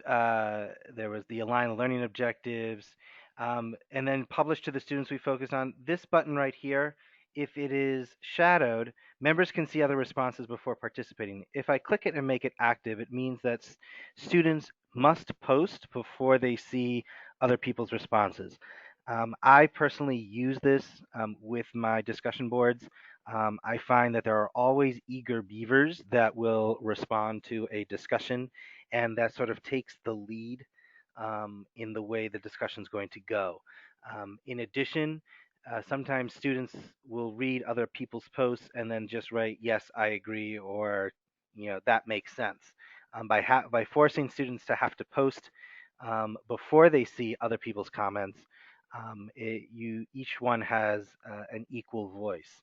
there was the align learning objectives, and then publish to the students we focus on. This button right here, if it is shadowed, members can see other responses before participating. If I click it and make it active, it means that students must post before they see other people's responses. I personally use this with my discussion boards. I find that there are always eager beavers that will respond to a discussion, and that sort of takes the lead in the way the discussion is going to go. In addition, sometimes students will read other people's posts and then just write, yes, I agree, or that makes sense. By forcing students to have to post before they see other people's comments, each one has an equal voice.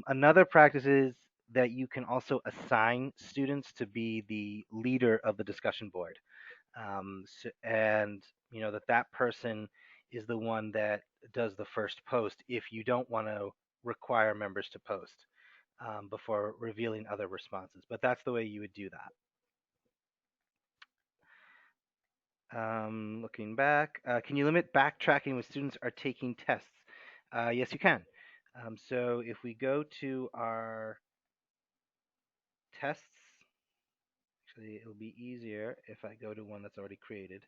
Another practice is that you can also assign students to be the leader of the discussion board, and that person is the one that does the first post if you don't want to require members to post before revealing other responses. But that's the way you would do that. Looking back, can you limit backtracking when students are taking tests? Yes, you can. So if we go to our tests, actually, it'll be easier if I go to one that's already created.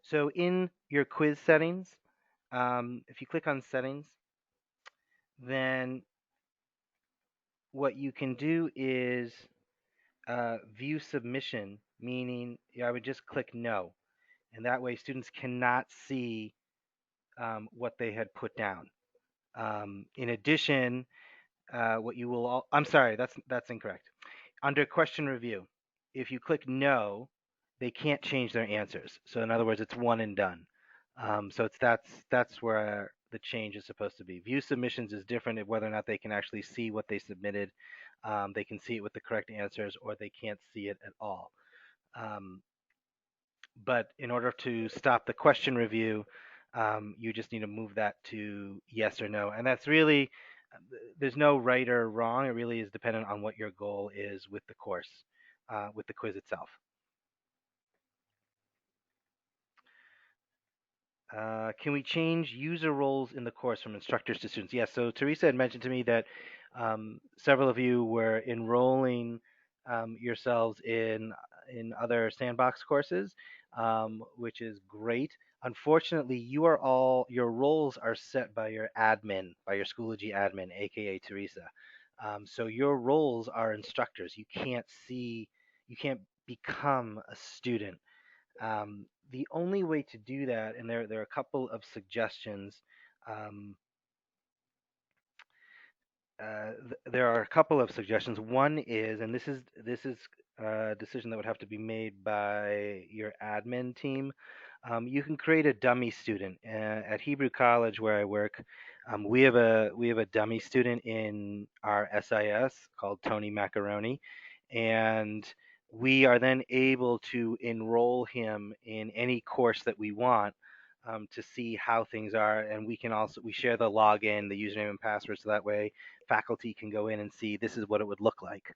So in your quiz settings, if you click on settings, then what you can do is view submission, meaning I would just click no. And that way students cannot see what they had put down. In addition, what you will all, I'm sorry, that's incorrect. Under question review, if you click no, they can't change their answers. So in other words, it's one and done. So that's where the change is supposed to be. View submissions is different of whether or not they can actually see what they submitted. They can see it with the correct answers, or they can't see it at all. Um, but in order to stop the question review, you just need to move that to yes or no. And that's really, there's no right or wrong. It really is dependent on what your goal is with the course, with the quiz itself. Can we change user roles in the course from instructors to students? Yes. So Teresa had mentioned to me that several of you were enrolling yourselves in other sandbox courses, which is great. Unfortunately, your roles are set by your admin, by your Schoology admin, aka Teresa. So your roles are instructors. You can't become a student. The only way to do that, and there are a couple of suggestions. Um, there are a couple of suggestions. One is, and this is a decision that would have to be made by your admin team. You can create a dummy student. At Hebrew College, where I work, we have a dummy student in our SIS called Tony Macaroni, and we are then able to enroll him in any course that we want, to see how things are, and we share the login, the username and password, so that way faculty can go in and see this is what it would look like.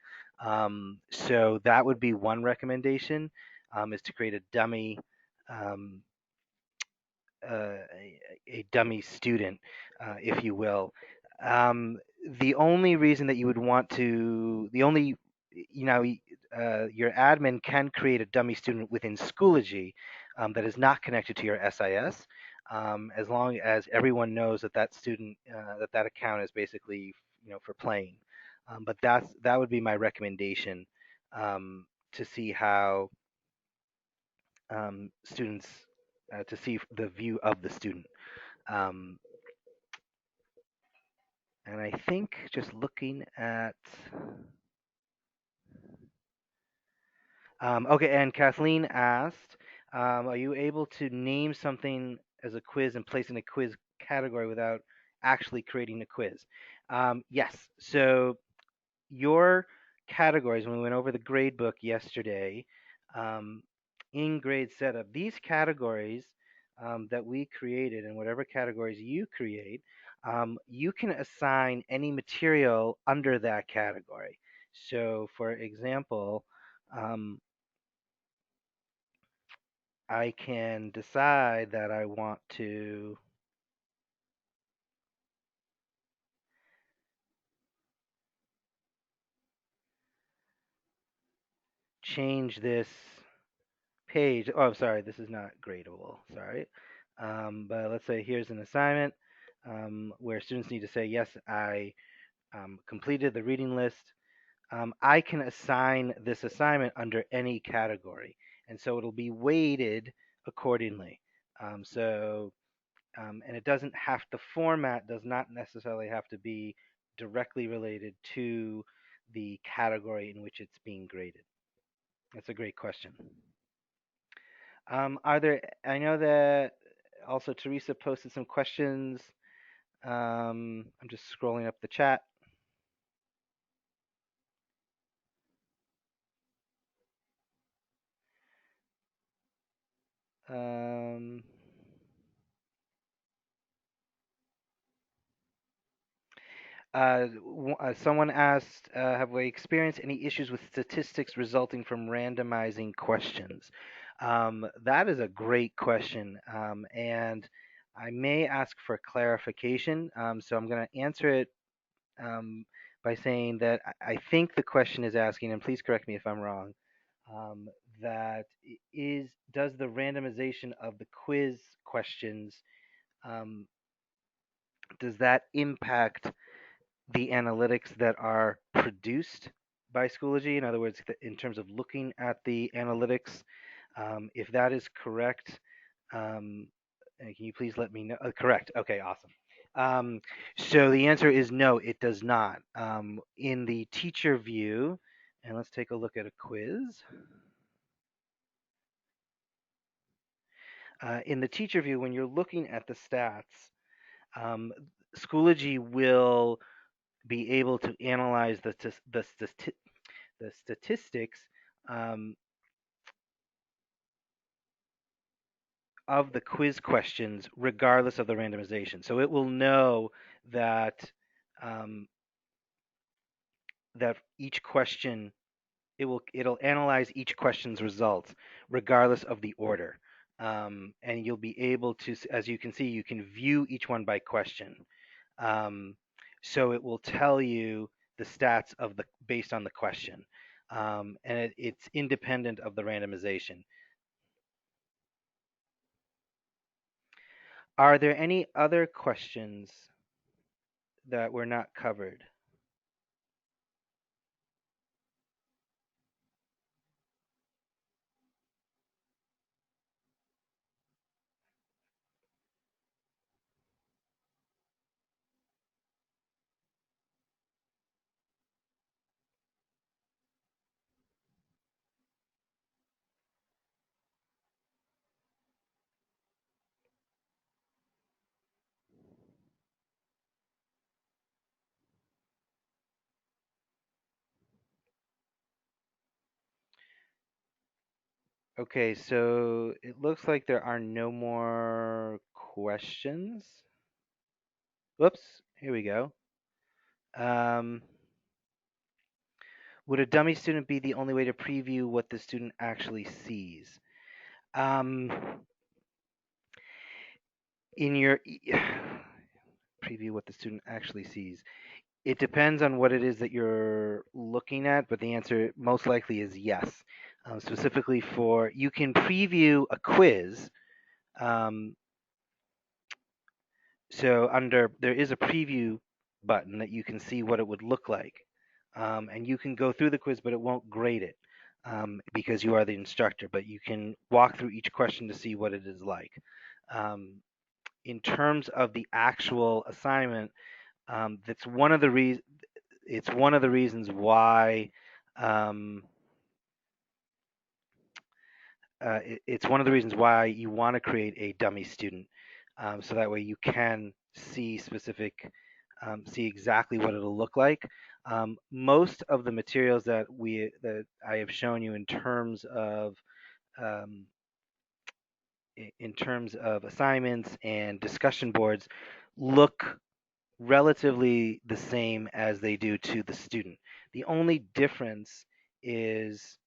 So that would be one recommendation, is to create a dummy, um, a dummy student, if you will. Um, the only reason that you would want to, the only, you know, your admin can create a dummy student within Schoology that is not connected to your SIS, as long as everyone knows that that account is basically, for playing. But that would be my recommendation, to see how students, to see the view of the student. Um, and I think just looking at, okay, and Kathleen asked, are you able to name something as a quiz and place in a quiz category without actually creating a quiz? Yes. So your categories, when we went over the grade book yesterday, um, in grade setup, these categories that we created, and whatever categories you create, you can assign any material under that category. So, for example, um, I can decide that I want to change this page. Oh, I'm sorry, this is not gradable. Sorry. But let's say here's an assignment where students need to say, yes, I completed the reading list. I can assign this assignment under any category. And so it'll be weighted accordingly. And it doesn't have, the format does not necessarily have to be directly related to the category in which it's being graded. That's a great question. Are there, I know that also Teresa posted some questions. I'm just scrolling up the chat. Um, Someone asked, have we experienced any issues with statistics resulting from randomizing questions? That is a great question, and I may ask for clarification. So I'm going to answer it um, by saying that I think the question is asking, and please correct me if I'm wrong, um, that does the randomization of the quiz questions, um, does that impact the analytics that are produced by Schoology? In other words, in terms of looking at the analytics, if that is correct, um, can you please let me know? Correct. Okay, awesome. So the answer is no, it does not. In the teacher view, and let's take a look at a quiz. In the teacher view, when you're looking at the stats, um, Schoology will be able to analyze the statistics um, of the quiz questions, regardless of the randomization. So it will know that um, that each question, it'll analyze each question's results regardless of the order. And you'll be able to, as you can see, you can view each one by question. Um, so it will tell you the stats of the based on the question, and it's independent of the randomization. Are there any other questions that were not covered? Okay, so it looks like there are no more questions. Whoops, here we go. Um, would a dummy student be the only way to preview what the student actually sees? Um, in your preview what the student actually sees. It depends on what it is that you're looking at, but the answer most likely is yes. Specifically for, you can preview a quiz. Um, so there is a preview button that you can see what it would look like. And you can go through the quiz, but it won't grade it because you are the instructor, but you can walk through each question to see what it is like. In terms of the actual assignment, that's one of the reasons. It's one of the reasons why um, it's one of the reasons why you want to create a dummy student, so that way you can see specific see exactly what it'll look like. Most of the materials that I have shown you um, in terms of assignments and discussion boards look relatively the same as they do to the student. The only difference is,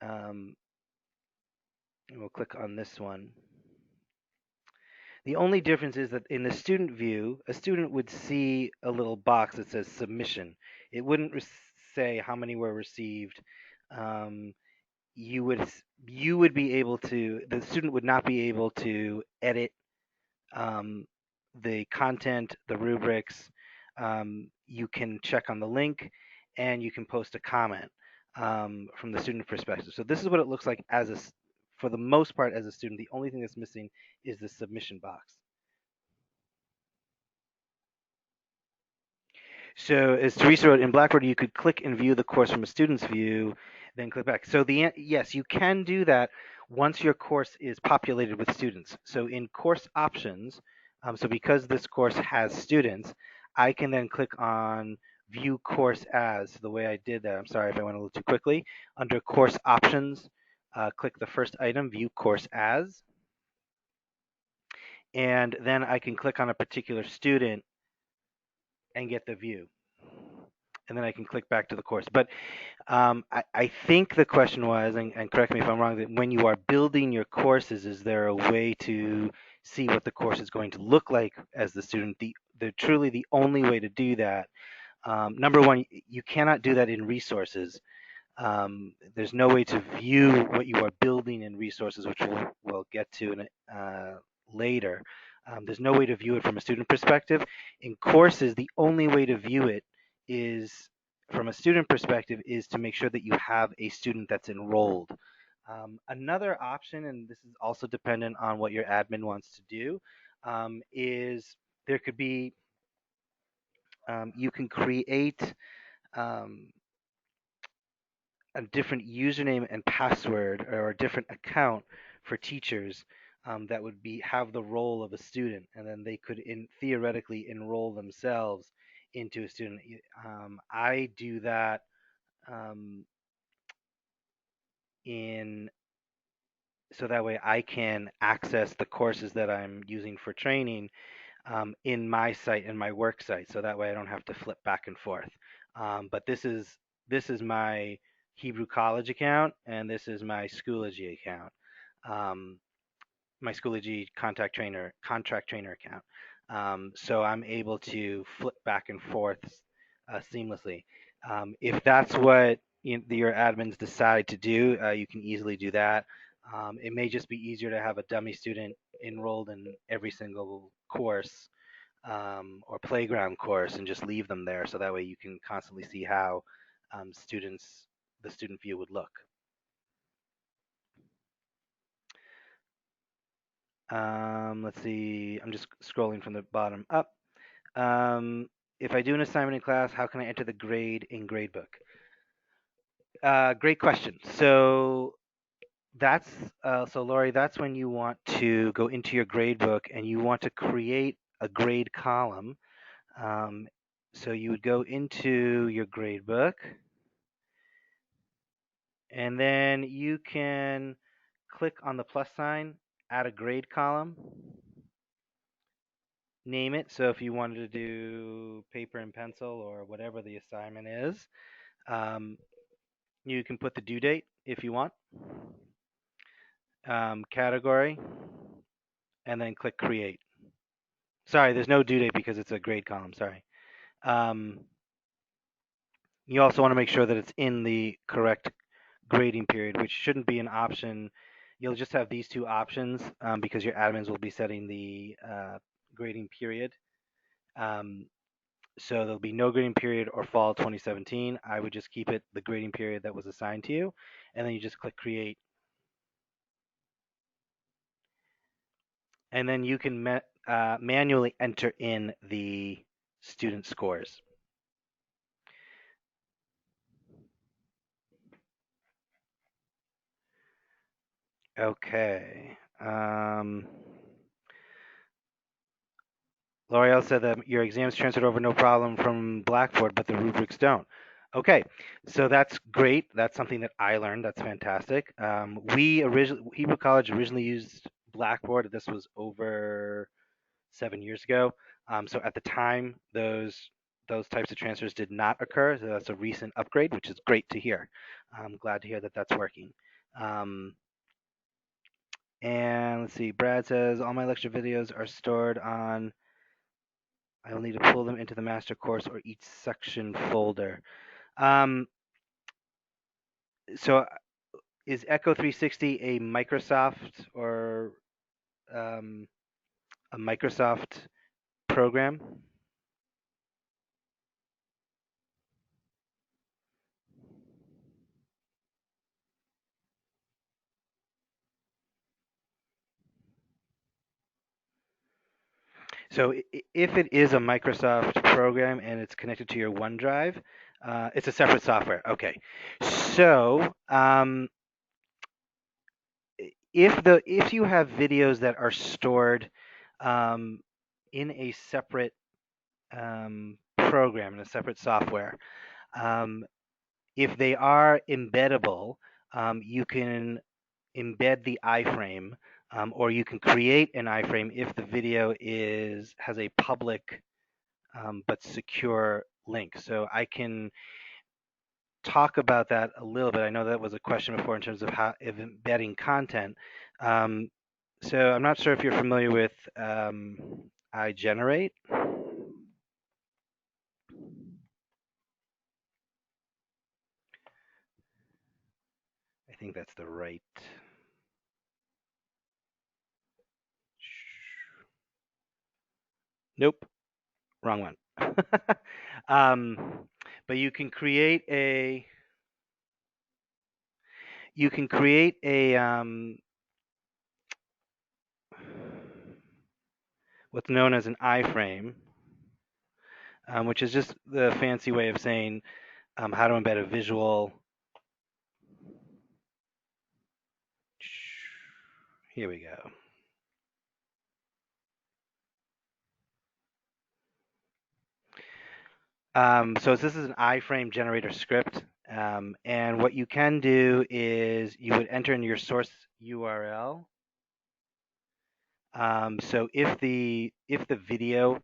and we'll click on this one. The only difference is that in the student view, a student would see a little box that says submission. It wouldn't say how many were received. Um, you would you would be able to. The student would not be able to edit um, the content, the rubrics. You can check on the link, and you can post a comment from the student perspective. So this is what it looks like for the most part as a student. The only thing that's missing is the submission box. So as Teresa wrote, in Blackboard, you could click and view the course from a student's view, then click back. So yes, you can do that once your course is populated with students. So in course options, so because this course has students, I can then click on view course as. The way I did that, I'm sorry if I went a little too quickly. Under course options, click the first item, view course as, and then I can click on a particular student and get the view. And then I can click back to the course. But I think the question was, and correct me if I'm wrong, that when you are building your courses, is there a way to see what the course is going to look like as the student? Truly the only way to do that. Number one, you cannot do that in resources. There's no way to view what you are building in resources, which we'll get to later. There's no way to view it from a student perspective. In courses, the only way to view it is from a student perspective is to make sure that you have a student that's enrolled. Another option, and this is also dependent on what your admin wants to do, is there could be you can create um, a different username and password or a different account for teachers that would have the role of a student, and then they could theoretically enroll themselves into a student. I do that um, in so that way I can access the courses that I'm using for training in my site, in my work site, so that way I don't have to flip back and forth. But this is my Hebrew College account, and this is my Schoology account, um, my Schoology contract trainer account. So I'm able to flip back and forth seamlessly. If that's what your admins decide to do, you can easily do that. It may just be easier to have a dummy student enrolled in every single course or playground course and just leave them there so that way you can constantly see how the student view would look. Let's see, I'm just scrolling from the bottom up. If I do an assignment in class, how can I enter the grade in gradebook? Great question. That's so Lori, that's when you want to go into your gradebook and you want to create a grade column. Um, so you would go into your gradebook, and then you can click on the plus sign, add a grade column, name it. So if you wanted to do paper and pencil or whatever the assignment is, um, you can put the due date if you want, category, and then click create. Sorry, there's no due date because it's a grade column. Sorry. Um, you also want to make sure that it's in the correct grading period, which shouldn't be an option. You'll just have these two options because your admins will be setting the grading period. Um, so there'll be no grading period or fall 2017. I would just keep it the grading period that was assigned to you, and then you just click create, and then you can manually enter in the student scores. Okay. L'Oreal said that your exams transferred over no problem from Blackboard, but the rubrics don't. Okay, so that's great. That's something that I learned. That's fantastic. Hebrew College originally used Blackboard. This was over 7 years ago. So at the time, those types of transfers did not occur. So that's a recent upgrade, which is great to hear. I'm glad to hear that that's working. Um, and let's see. Brad says all my lecture videos are stored on. I will need to pull them into the master course or each section folder. Um, so is Echo 360 a Microsoft or um, a Microsoft program? So if it is a Microsoft program and it's connected to your OneDrive, it's a separate software. Okay. So if you have videos that are stored um, in a separate program, in a separate software, um, if they are embeddable, you can embed the iframe, or you can create an iframe if the video has a public but secure link. So I can talk about that a little bit. I know that was a question before in terms of how of embedding content. Um, so I'm not sure if you're familiar with iGenerate. I think that's the right. Nope, wrong one. um, but you can create a what's known as an iframe, which is just the fancy way of saying how to embed a visual. Here we go. So this is an iframe generator script, and what you can do is you would enter in your source URL. So if the video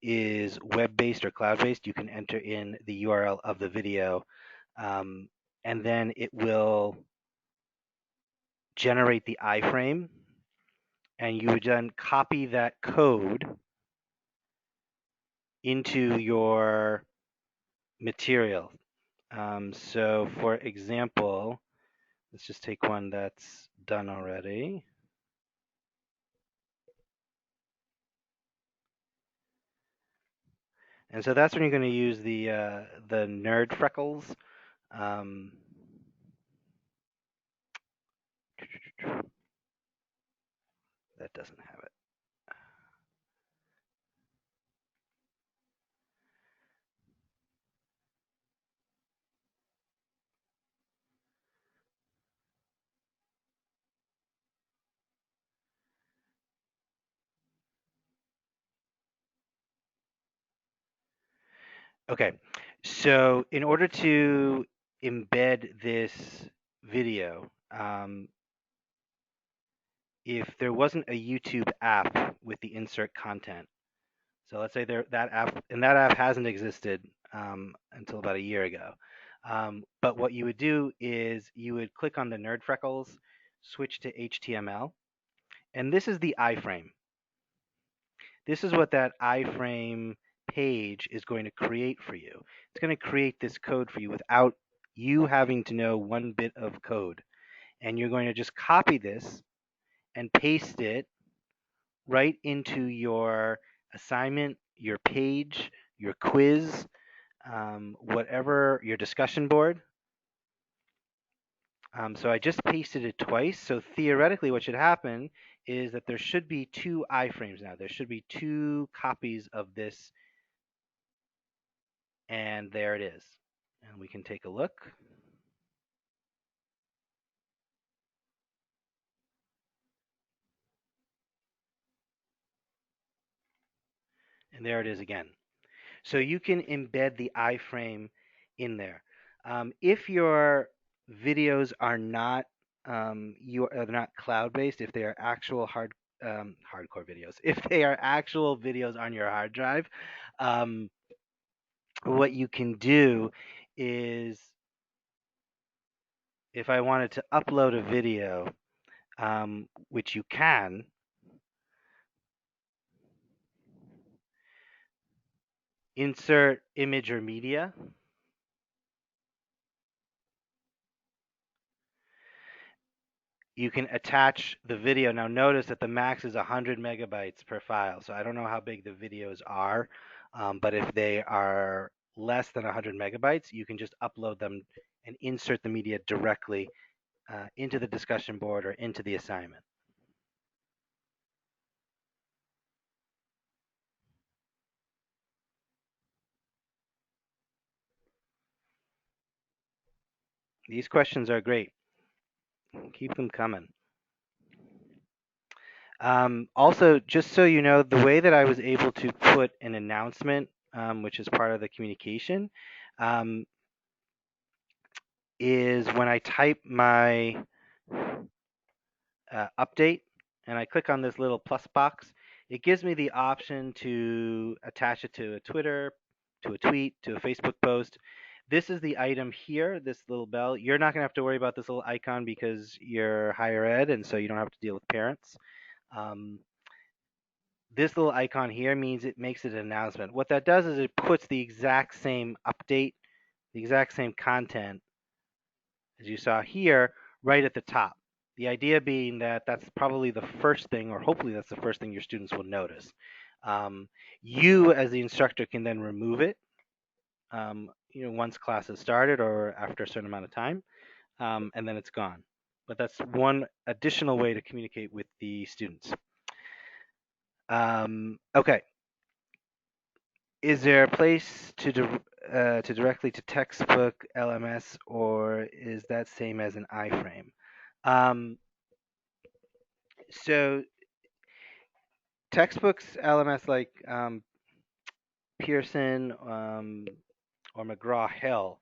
is web-based or cloud-based, you can enter in the URL of the video, um, and then it will generate the iframe, and you would then copy that code into your material. So for example, let's just take one that's done already. And so that's when you're going to use the nerd freckles. Um, that doesn't have it. Okay, so in order to embed this video, if there wasn't a YouTube app with the insert content, so let's say that app hasn't existed until about a year ago. But what you would do is you would click on the nerd freckles, switch to HTML, and this is the iframe. This is what that iframe page is going to create for you. It's going to create this code for you without you having to know one bit of code. And you're going to just copy this and paste it right into your assignment, your page, your quiz, whatever, your discussion board. So I just pasted it twice. So theoretically, what should happen is that there should be two iframes now. There should be two copies of this, and there it is. And we can take a look. There it is again. So you can embed the iframe in there. If your videos are not not cloud-based, if they are actual hardcore videos, if they are actual videos on your hard drive, um, what you can do is, if I wanted to upload a video, which you can, insert image or media. You can attach the video. Now notice that the max is 100 megabytes per file. So I don't know how big the videos are, but if they are less than 100 megabytes, you can just upload them and insert the media directly into the discussion board or into the assignment. These questions are great. Keep them coming. Also, just so you know, the way that I was able to put an announcement, which is part of the communication, um, is when I type my update and I click on this little plus box, it gives me the option to attach it to a Twitter, to a tweet, to a Facebook post. This is the item here, this little bell. You're not going to have to worry about this little icon because you're higher ed, and so you don't have to deal with parents. Um, this little icon here means it makes it an announcement. What that does is it puts the exact same update, the exact same content as you saw here, right at the top. The idea being that that's probably the first thing, or hopefully that's the first thing your students will notice. You, as the instructor, can then remove it, once class has started or after a certain amount of time, and then it's gone. But that's one additional way to communicate with the students. Okay. Is there a place to directly to textbook LMS, or is that same as an iframe? Um, so textbooks LMS like Pearson or McGraw-Hill,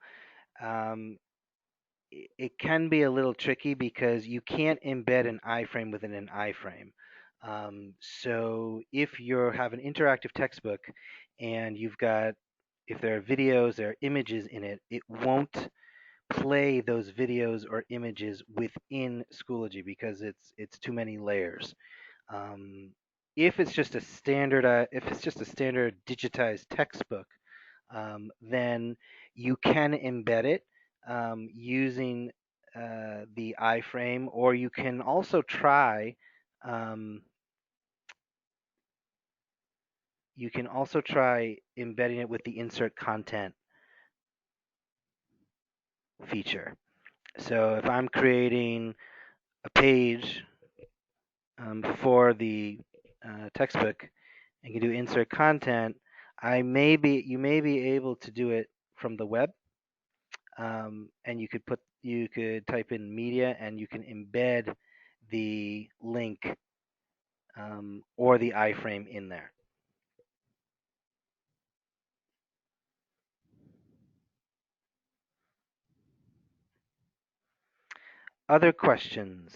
um, it can be a little tricky because you can't embed an iframe within an iframe. So if you have an interactive textbook and you've got, if there are videos, there are images in it, it won't play those videos or images within Schoology because it's too many layers. Um, if it's just a standard digitized textbook, then you can embed it using the iframe, or you can also try um, embedding it with the insert content feature. So if I'm creating a page for the textbook and can do insert content, you may be able to do it from the web, and you could type in media and you can embed the link or the iframe in there. Other questions?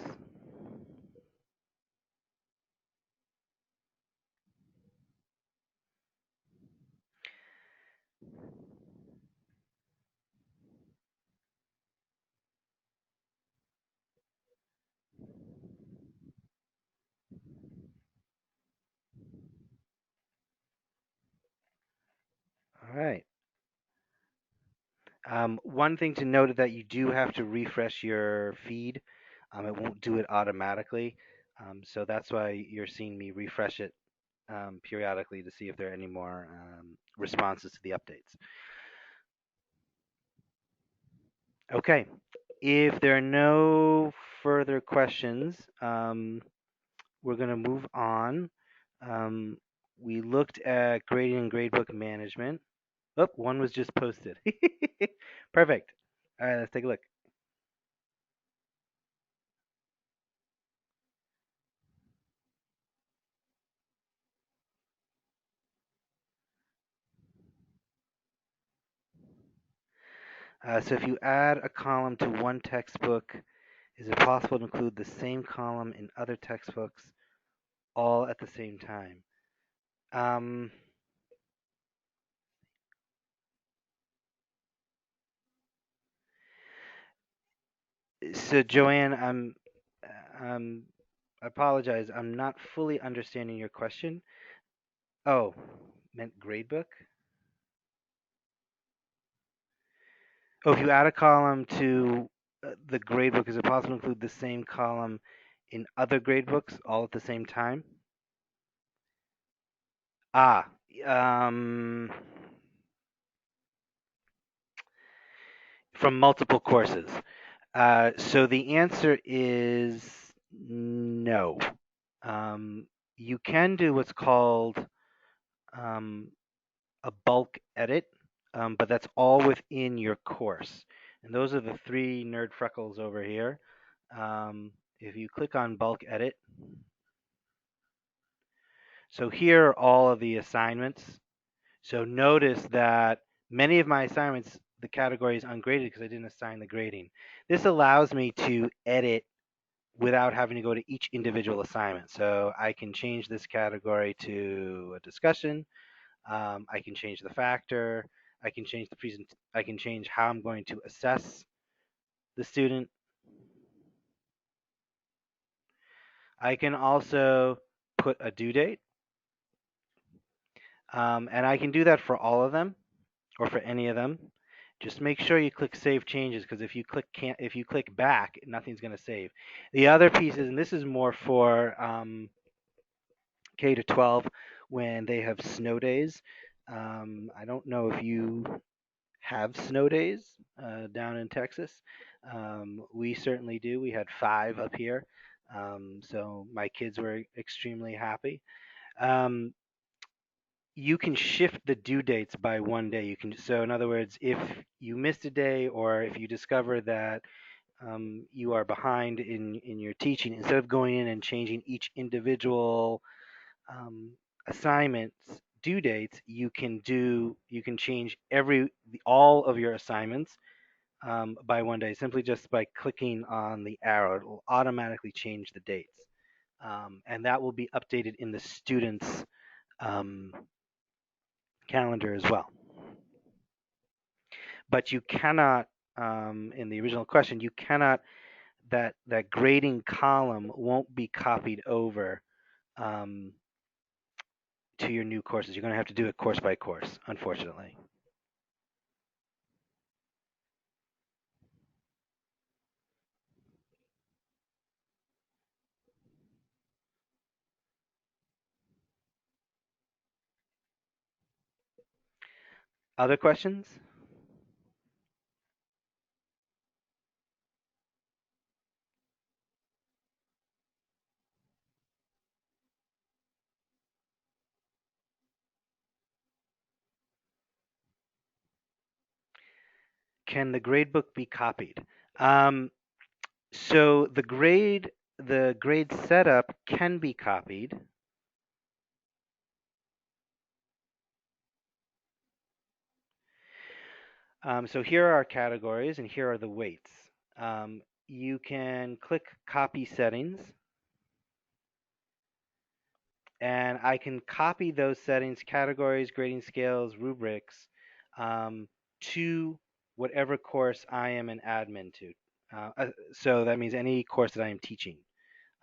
All right. One thing to note is that you do have to refresh your feed. It won't do it automatically. So that's why you're seeing me refresh it periodically to see if there are any more responses to the updates. Okay. If there are no further questions, we're going to move on. Um, we looked at grading and gradebook management. Oh, one was just posted. Perfect. All right, let's take a look. So if you add a column to one textbook, is it possible to include the same column in other textbooks all at the same time? Um, so Joanne, um, I apologize. I'm not fully understanding your question. Oh, meant gradebook? Oh, if you add a column to the gradebook, is it possible to include the same column in other gradebooks all at the same time? Ah, um, from multiple courses. So the answer is no. Um, you can do what's called um, a bulk edit, but that's all within your course. And those are the three nerd freckles over here. If you click on bulk edit, so here are all of the assignments. So notice that many of my assignments, the category is ungraded because I didn't assign the grading. This allows me to edit without having to go to each individual assignment. So I can change this category to a discussion. I can change the factor. I can change the present. I can change how I'm going to assess the student. I can also put a due date, and I can do that for all of them or for any of them. Just make sure you click Save Changes because if you click back, nothing's going to save. The other pieces, and this is more for K to 12 when they have snow days. I don't know if you have snow days down in Texas. We certainly do. We had 5 up here. So my kids were extremely happy. Um, you can shift the due dates by one day. You can, so in other words, if you missed a day or if you discover that you are behind in your teaching, instead of going in and changing each individual um, assignments due dates, you can change all of your assignments by one day simply just by clicking on the arrow. It will automatically change the dates, and that will be updated in the student's um, calendar as well. But you cannot, in the original question, you cannot that grading column won't be copied over um, to your new courses. You're going to have to do it course by course, unfortunately. Other questions? Can the gradebook be copied? Um, so the grade setup can be copied. So here are our categories and here are the weights. You can click copy settings and I can copy those settings, categories, grading scales, rubrics, to whatever course I am an admin to. So that means any course that I am teaching.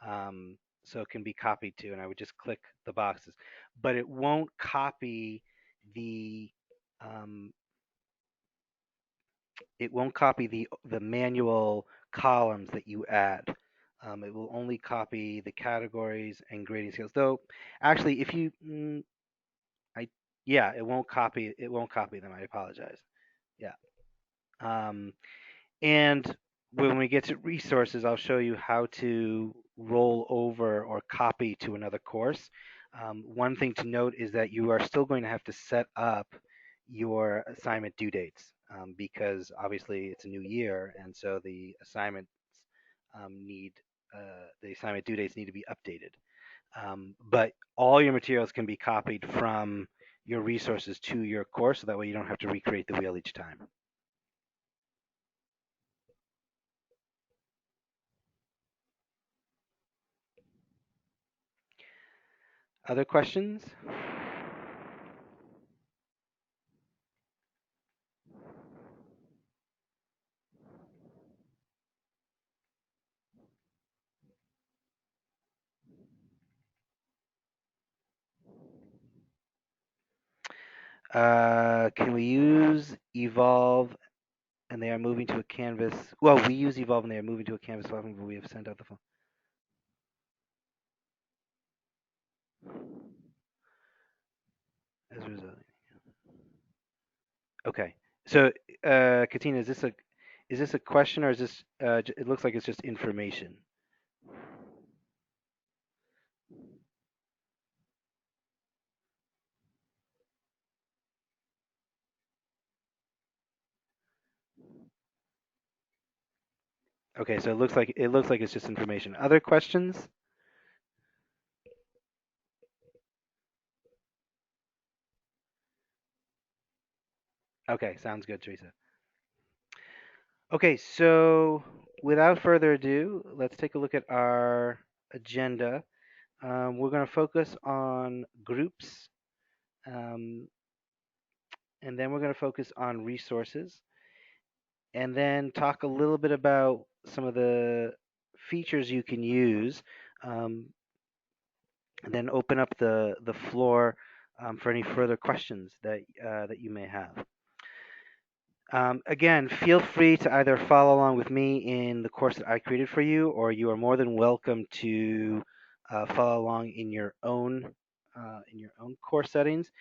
So it can be copied to, and I would just click the boxes. But it won't copy the um, the manual columns that you add. It will only copy the categories and grading scales. Though, actually, if you I yeah, it won't copy them. I apologize. Yeah. Um, and when we get to resources, I'll show you how to roll over or copy to another course. One thing to note is that you are still going to have to set up your assignment due dates because obviously it's a new year, and so need the assignment due dates need to be updated. But all your materials can be copied from your resources to your course, so that way you don't have to recreate the wheel each time. Other questions? Can we use evolve and they are moving to a canvas? Well, we use evolve and they are moving to a canvas platform, but we have sent out the phone. As a result. Okay. So, Katina, is this a question or is this? It looks like it's just information. Okay, so it looks like it's just information. Other questions? Okay, sounds good, Teresa. Okay, so without further ado, let's take a look at our agenda. We're going to focus on groups, um, and then we're going to focus on resources, and then talk a little bit about some of the features you can use, um, and then open up the floor for any further questions that you may have. Again, feel free to either follow along with me in the course that I created for you, or you are more than welcome to follow along in your own course settings.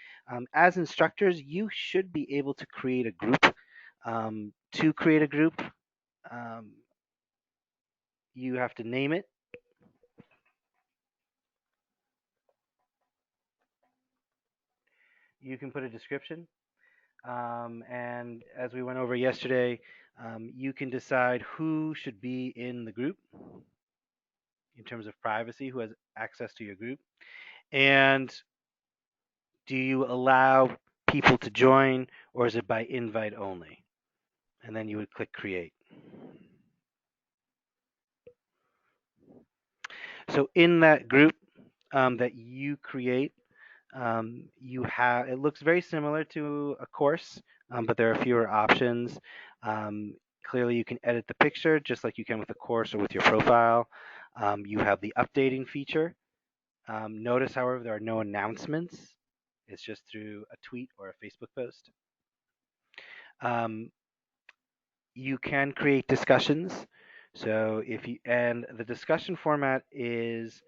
As instructors, you should be able to create a group. To create a group, um, you have to name it. You can put a description, and as we went over yesterday, you can decide who should be in the group in terms of privacy, who has access to your group. And do you allow people to join or is it by invite only? And then you would click create. So in that group that you create, you have it looks very similar to a course, but there are fewer options. Um, Clearly, you can edit the picture just like you can with a course or with your profile. You have the updating feature. Notice, however, there are no announcements. It's just through a tweet or a Facebook post. Um, you can create discussions. So if you and the discussion format is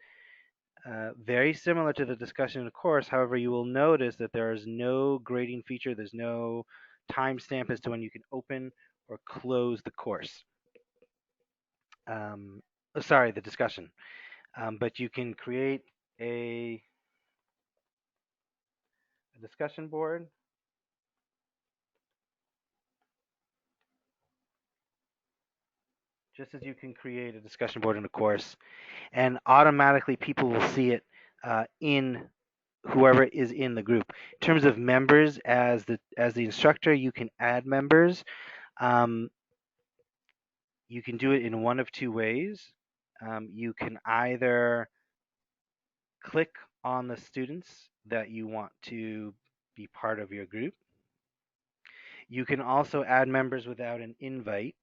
very similar to the discussion in the course. However, you will notice that there is no grading feature. There's no timestamp as to when you can open or close the course. Sorry, the discussion. But you can create a, a discussion board just as you can create a discussion board in a course, and automatically people will see it in whoever is in the group. In terms of members, as the instructor, you can add members. Um, you can do it in one of two ways. You can either click on the students that you want to be part of your group. You can also add members without an invite,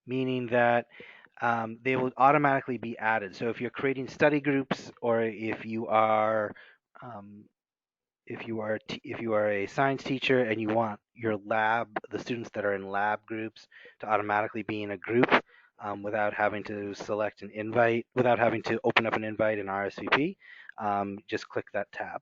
meaning that they will automatically be added. So if you're creating study groups or um, if you are a science teacher and you want your lab the students that are in lab groups to automatically be in a group without having to select an invite, without having to open up an invite in RSVP, just click that tab.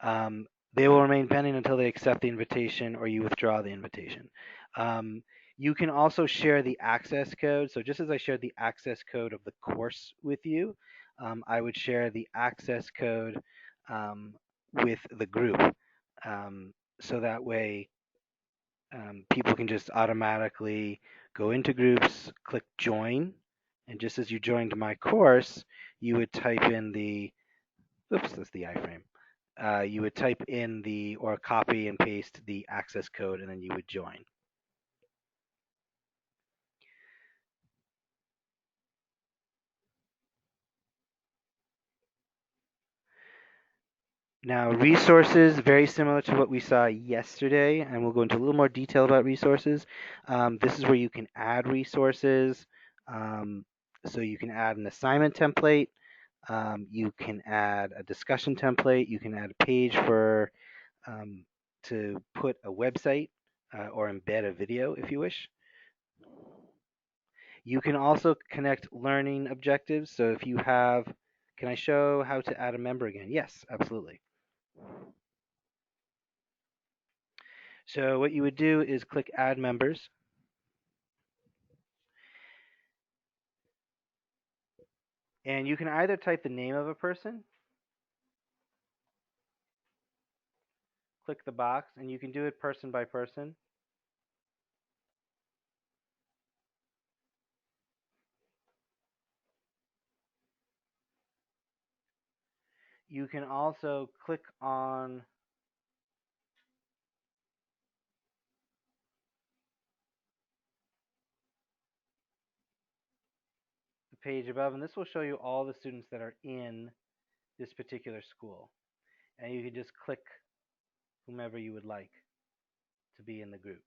Um, they will remain pending until they accept the invitation or you withdraw the invitation. Um, you can also share the access code. So just as I shared the access code of the course with you, I would share the access code um, with the group. So that way people can just automatically go into groups, click join, and just as you joined my course, you would type in the, oops, that's the iframe. You would type in the, or copy and paste the access code, and then you would join. Now, resources, very similar to what we saw yesterday, and we'll go into a little more detail about resources. This is where you can add resources. Um, so you can add an assignment template. You can add a discussion template. You can add a page for um, to put a website or embed a video if you wish. You can also connect learning objectives. So if you have, can I show how to add a member again? Yes, absolutely. So what you would do is click Add Members. And you can either type the name of a person, click the box, and you can do it person by person. You can also click on the page above, and this will show you all the students that are in this particular school. And you can just click whomever you would like to be in the group.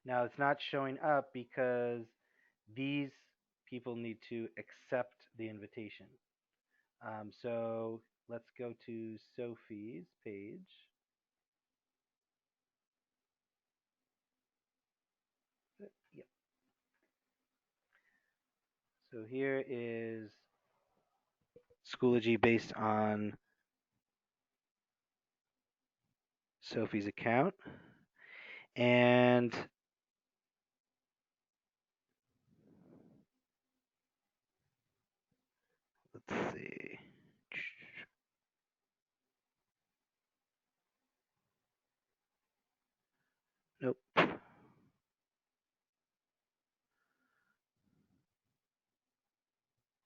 Now it's not showing up because these people need to accept the invitation. So let's go to Sophie's page. Yep. So here is Schoology based on Sophie's account. And let's see. Nope.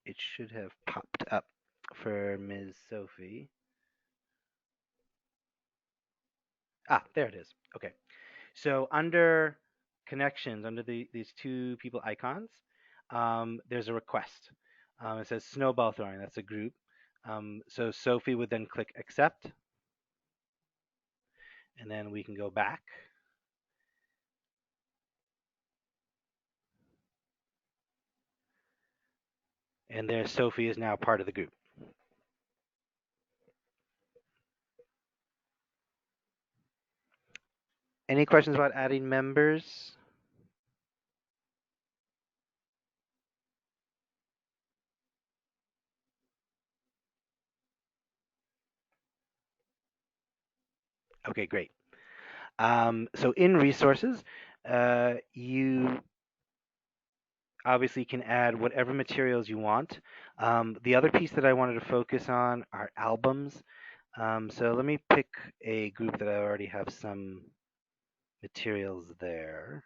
It should have popped up for Ms. Sophie. Ah, there it is. Okay. So under connections, under these two people icons, there's a request. It says snowball throwing. That's a group. So Sophie would then click accept, and then we can go back. And there, Sophie is now part of the group. Any questions about adding members? Okay, great. So in resources, you obviously can add whatever materials you want. The other piece that I wanted to focus on are albums. So let me pick a group that I already have some materials there.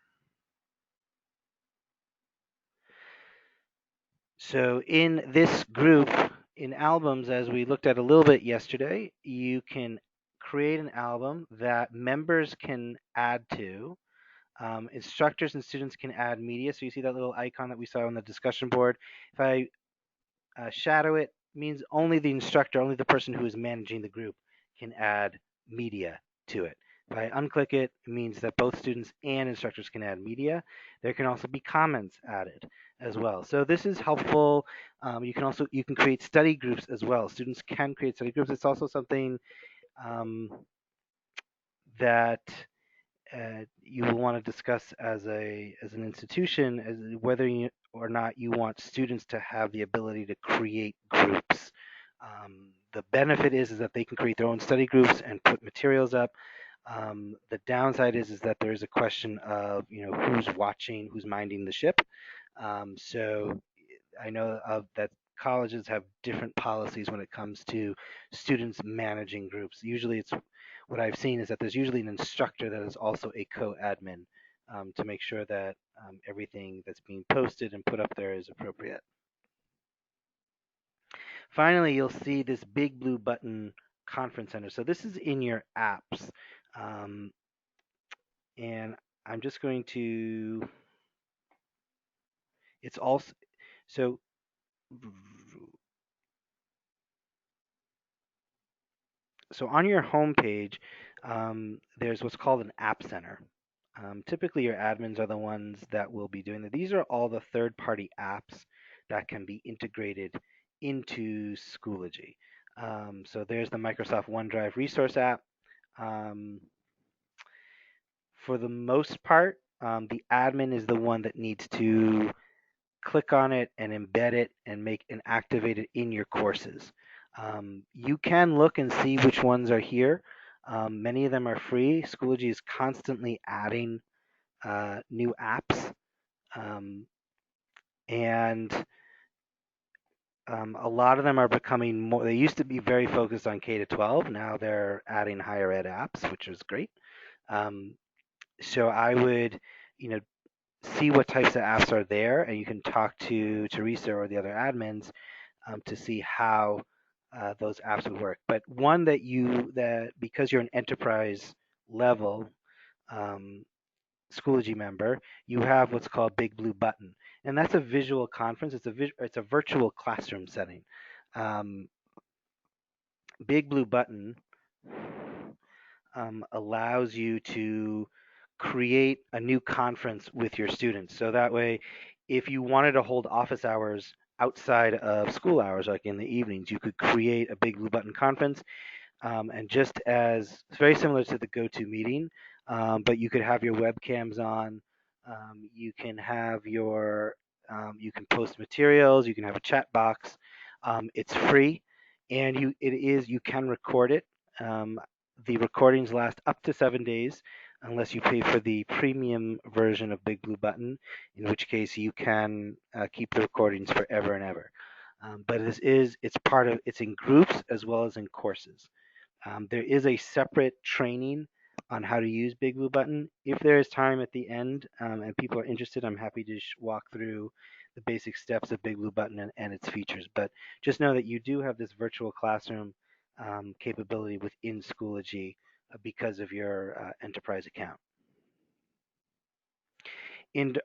So in this group, in albums, as we looked at a little bit yesterday, you can create an album that members can add to. Instructors and students can add media. So you see that little icon that we saw on the discussion board. If I shadow it, means only the instructor, only the person who is managing the group can add media to it. If I unclick it, it means that both students and instructors can add media. There can also be comments added as well. So this is helpful. You can create study groups as well. Students can create study groups. It's also something that you will want to discuss as an institution as whether or not you want students to have the ability to create groups. The benefit is that they can create their own study groups and put materials up. The downside is that there is a question of who's watching, who's minding the ship. So I know that colleges have different policies when it comes to students managing groups. Usually, it's what I've seen is that there's usually an instructor that is also a co-admin to make sure that everything that's being posted and put up there is appropriate. Finally, you'll see this big blue button, Conference Center. So this is in your apps. Um, and I'm just going to, It's also so so on your home page, there's what's called an app center. Typically, your admins are the ones that will be doing that. These are all the third-party apps that can be integrated into Schoology. So there's the Microsoft OneDrive resource app. Um, for the most part, the admin is the one that needs to click on it and embed it and make and activate it in your courses. You can look and see which ones are here. Many of them are free. Schoology is constantly adding new apps, um, and a lot of them are becoming more. They used to be very focused on K to 12. Now they're adding higher ed apps, which is great. Um, so I would, you know, see what types of apps are there, and you can talk to Teresa or the other admins to see how those apps would work. But one that because you're an enterprise level um, Schoology member, you have what's called Big Blue Button, and that's a visual conference. It's a virtual classroom setting. Um, Big Blue Button allows you to create a new conference with your students. So that way, if you wanted to hold office hours outside of school hours, like in the evenings, you could create a Big Blue Button conference. And just as it's very similar to the GoToMeeting, but you could have your webcams on. You can have you can post materials. You can have a chat box. It's free, and you can record it. Um, the recordings last up to 7 days, unless you pay for the premium version of Big Blue Button, in which case you can keep the recordings forever and ever. But it's in groups as well as in courses. There is a separate training on how to use Big Blue Button. If there is time at the end and people are interested, I'm happy to walk through the basic steps of Big Blue Button and its features. But just know that you do have this virtual classroom capability within Schoology because of your enterprise account.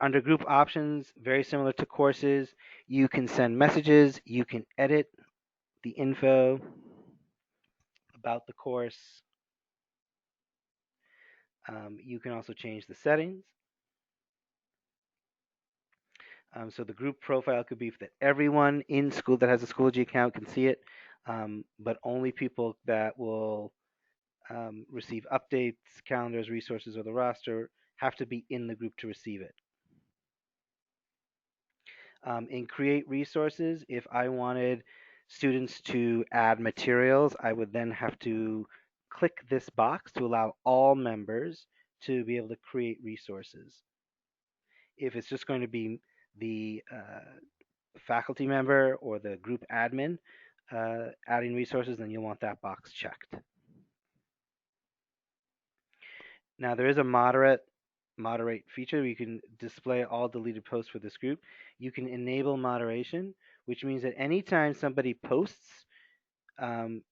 Under group options, very similar to courses, you can send messages, you can edit the info about the course. You can also change the settings. So the group profile could be that everyone in school that has a Schoology account can see it, but only people that will receive updates, calendars, resources, or the roster have to be in the group to receive it. In Create Resources, if I wanted students to add materials, I would then have to click this box to allow all members to be able to create resources. If it's just going to be the faculty member or the group admin adding resources, then you'll want that box checked. Now there is a moderate feature where you can display all deleted posts for this group. You can enable moderation, which means that anytime somebody posts,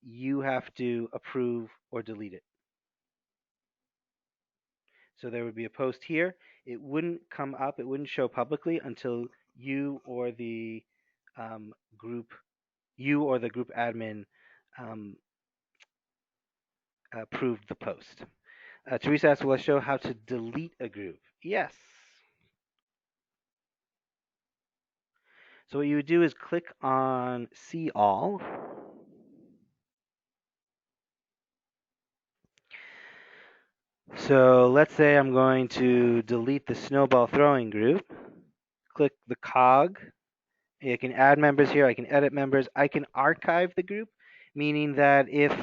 you have to approve or delete it. So there would be a post here. It wouldn't come up, it wouldn't show publicly until you or the group admin um, approved the post. Teresa asks, will I show how to delete a group? Yes. So what you would do is click on See All. So let's say I'm going to delete the snowball throwing group. Click the cog. I can add members here. I can edit members. I can archive the group, meaning that if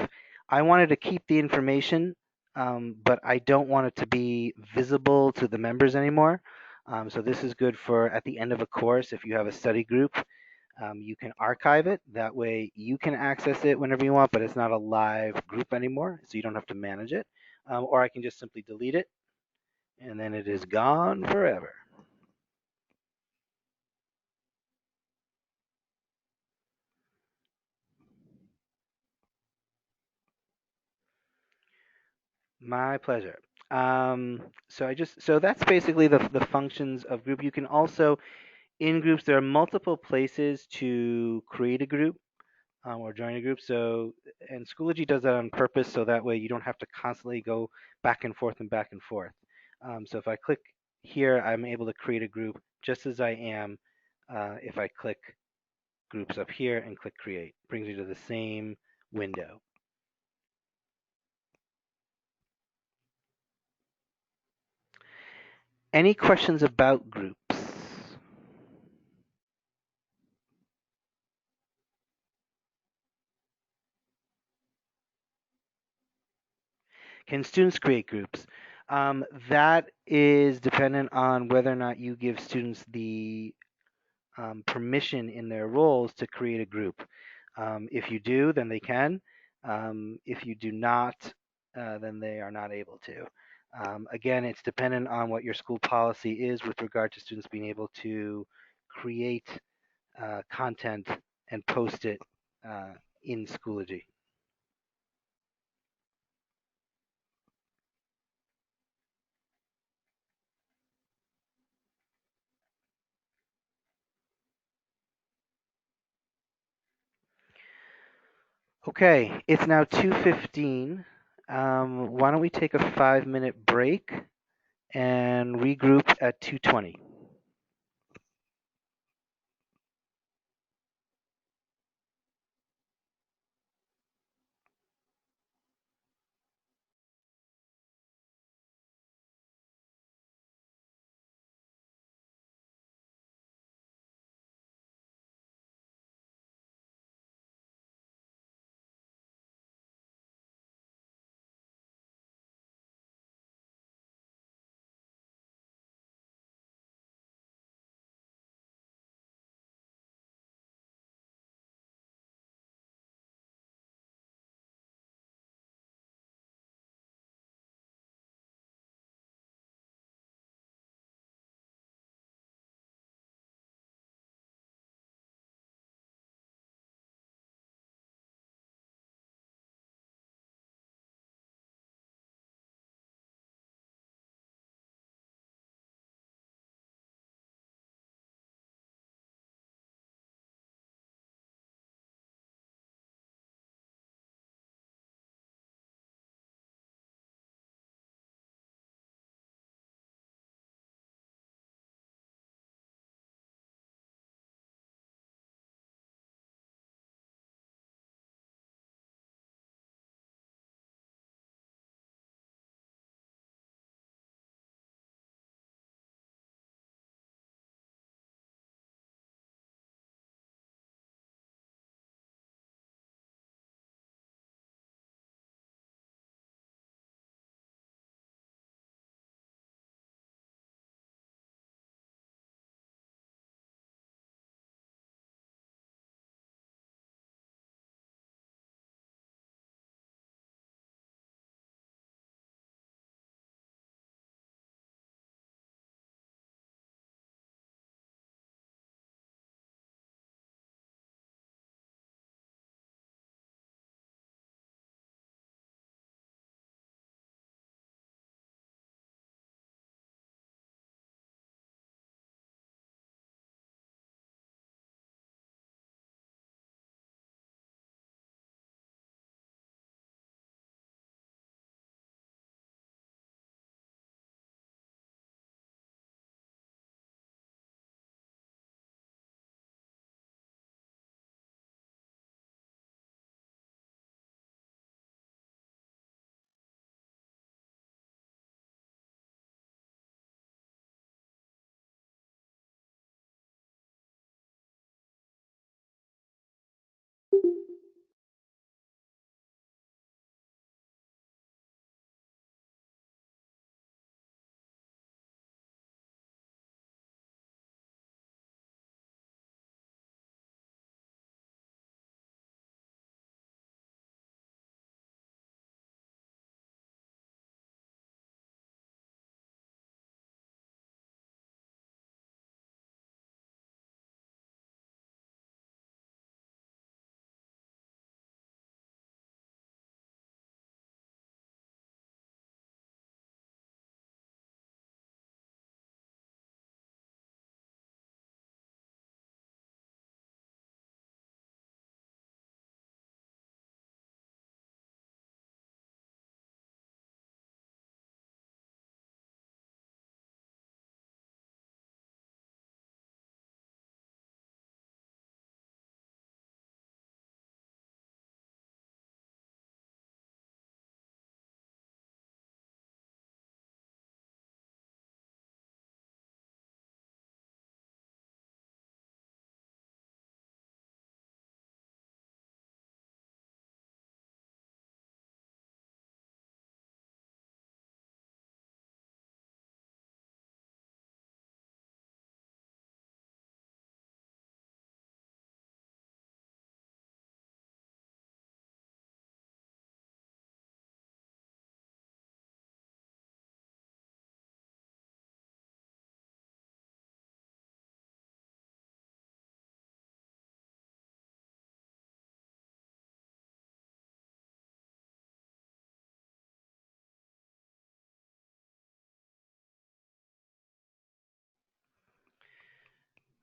I wanted to keep the information, but I don't want it to be visible to the members anymore. So this is good for at the end of a course if you have a study group. You can archive it. That way you can access it whenever you want, but it's not a live group anymore, so you don't have to manage it. Or I can just simply delete it, and then it is gone forever. My pleasure. So that's basically the functions of group. You can also In groups, there are multiple places to create a group or join a group. So, and Schoology does that on purpose so that way you don't have to constantly go back and forth and back and forth. So if I click here, I'm able to create a group just as I am. If I click groups up here and click create, brings me to the same window. Any questions about groups? Can students create groups? That is dependent on whether or not you give students the permission in their roles to create a group. If you do, then they can. If you do not, then they are not able to. Again, it's dependent on what your school policy is with regard to students being able to create content and post it in Schoology. Okay, it's now 2:15. Why don't we take a 5-minute break and regroup at 2:20?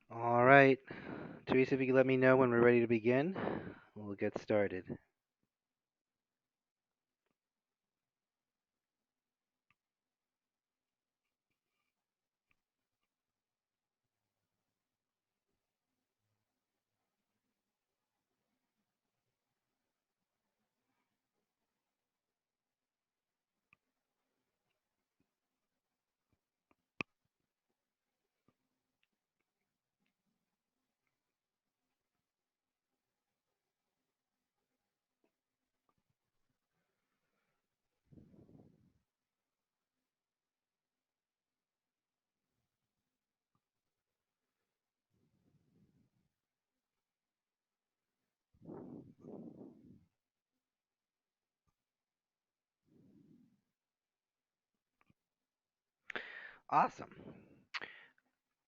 All right. Teresa, if you could let me know when we're ready to begin, we'll get started. Awesome.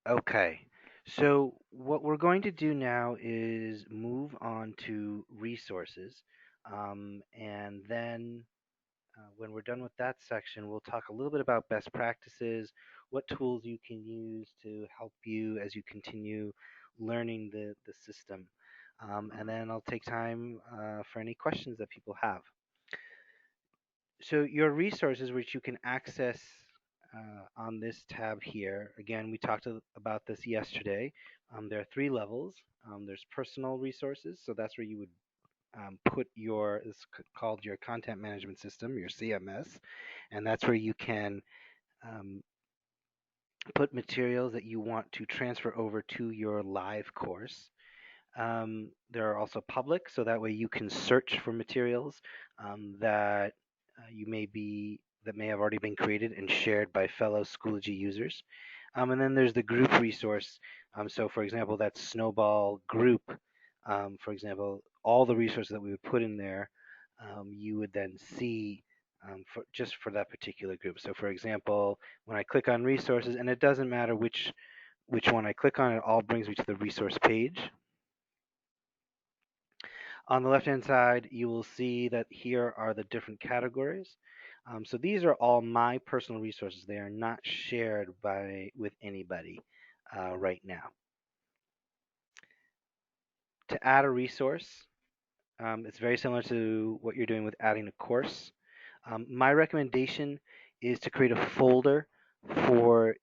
Okay. So, what we're going to do now is move on to resources. And then, when we're done with that section, we'll talk a little bit about best practices, what tools you can use to help you as you continue learning the system. And then I'll take time for any questions that people have. So your resources, which you can access on this tab here, again, we talked about this yesterday. There are three levels. There's personal resources, so that's where you would put your, it's called your content management system, your CMS, and that's where you can um, put materials that you want to transfer over to your live course. There are also public, so that way you can search for materials that you may be that may have already been created and shared by fellow Schoology users. And then there's the group resource. So, for example, that Snowball group, for example, all the resources that we would put in there, you would then see for just for that particular group. So, for example, when I click on resources, and it doesn't matter which one I click on, it all brings me to the resource page. On the left-hand side, you will see that here are the different categories. So these are all my personal resources. They are not shared with anybody right now. To add a resource, it's very similar to what you're doing with adding a course. My recommendation is to create a folder for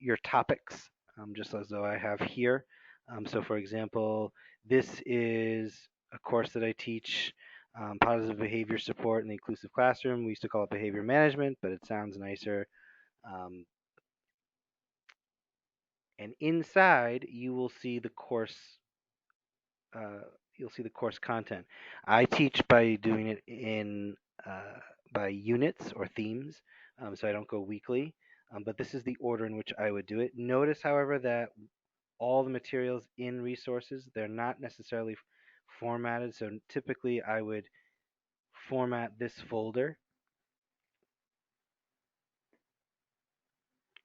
your topics, just as though I have here. So, for example, this is a course that I teach, positive behavior support in the inclusive classroom. We used to call it behavior management, but it sounds nicer. Um, and inside, uh, you'll see the course content. I teach by doing it in by units or themes, so I don't go weekly. But this is the order in which I would do it. Notice, however, that all the materials in resources, they're not necessarily formatted. So typically, I would format this folder.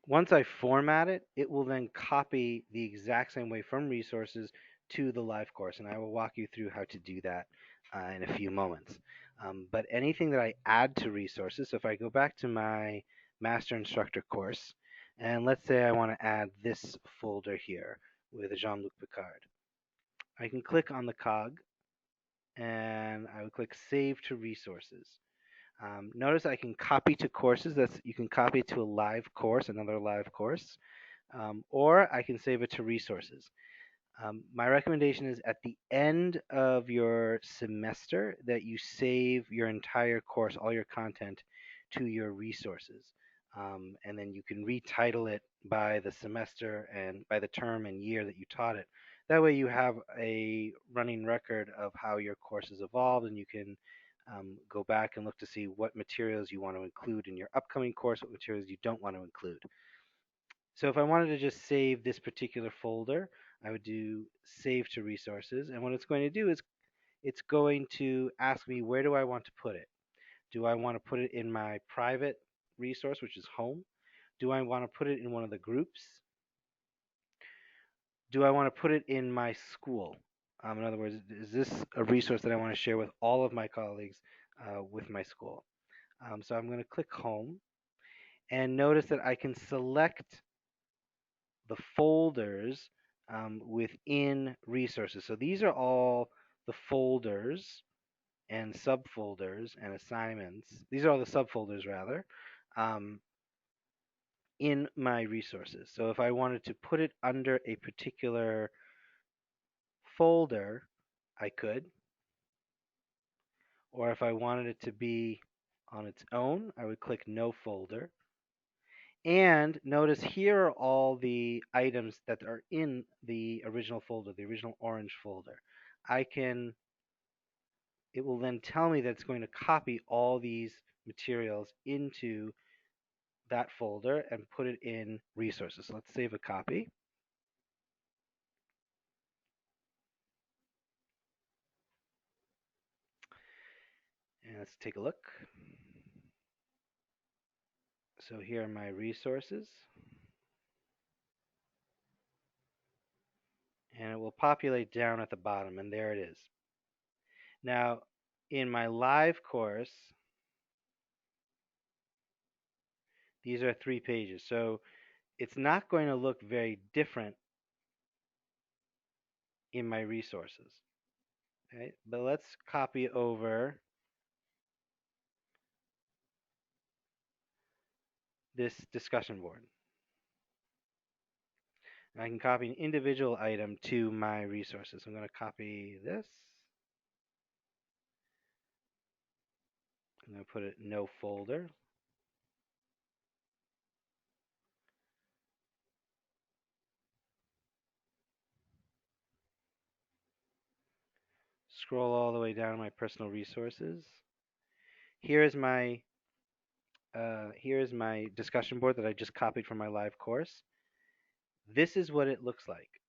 Once I format it, it will then copy the exact same way from resources to the live course, and I will walk you through how to do that in a few moments. But anything that I add to resources, so if I go back to my Master Instructor course, and let's say I want to add this folder here with Jean-Luc Picard, I can click on the cog, and I would click Save to Resources. Notice I can copy to courses. You can copy to a live course, another live course, or I can save it to resources. My recommendation is at the end of your semester that you save your entire course, all your content, to your resources. And then you can retitle it by the semester and by the term and year that you taught it. That way you have a running record of how your course has evolved, and you can go back and look to see what materials you want to include in your upcoming course, what materials you don't want to include. So if I wanted to just save this particular folder, I would do save to resources. And what it's going to do is it's going to ask me, where do I want to put it? Do I want to put it in my private resource, which is home? Do I want to put it in one of the groups? Do I want to put it in my school? In other words, is this a resource that I want to share with all of my colleagues with my school? So I'm going to click home, and notice that I can select the folders within resources. So these are all the folders and subfolders and assignments. These are all the subfolders rather um, in my resources. So if I wanted to put it under a particular folder, I could. Or if I wanted it to be on its own, I would click no folder. And notice here are all the items that are in the original folder, the original orange folder. It will then tell me that it's going to copy all these materials into that folder and put it in resources. So let's save a copy. And let's take a look. So here are my resources. And it will populate down at the bottom, and there it is. Now, in my live course, these are 3 pages. So it's not going to look very different in my resources. Okay? But let's copy over this discussion board. And I can copy an individual item to my resources. I'm going to copy this. I'm going to put it in no folder. Scroll all the way down to my personal resources. Here is my discussion board that I just copied from my live course. This is what it looks like.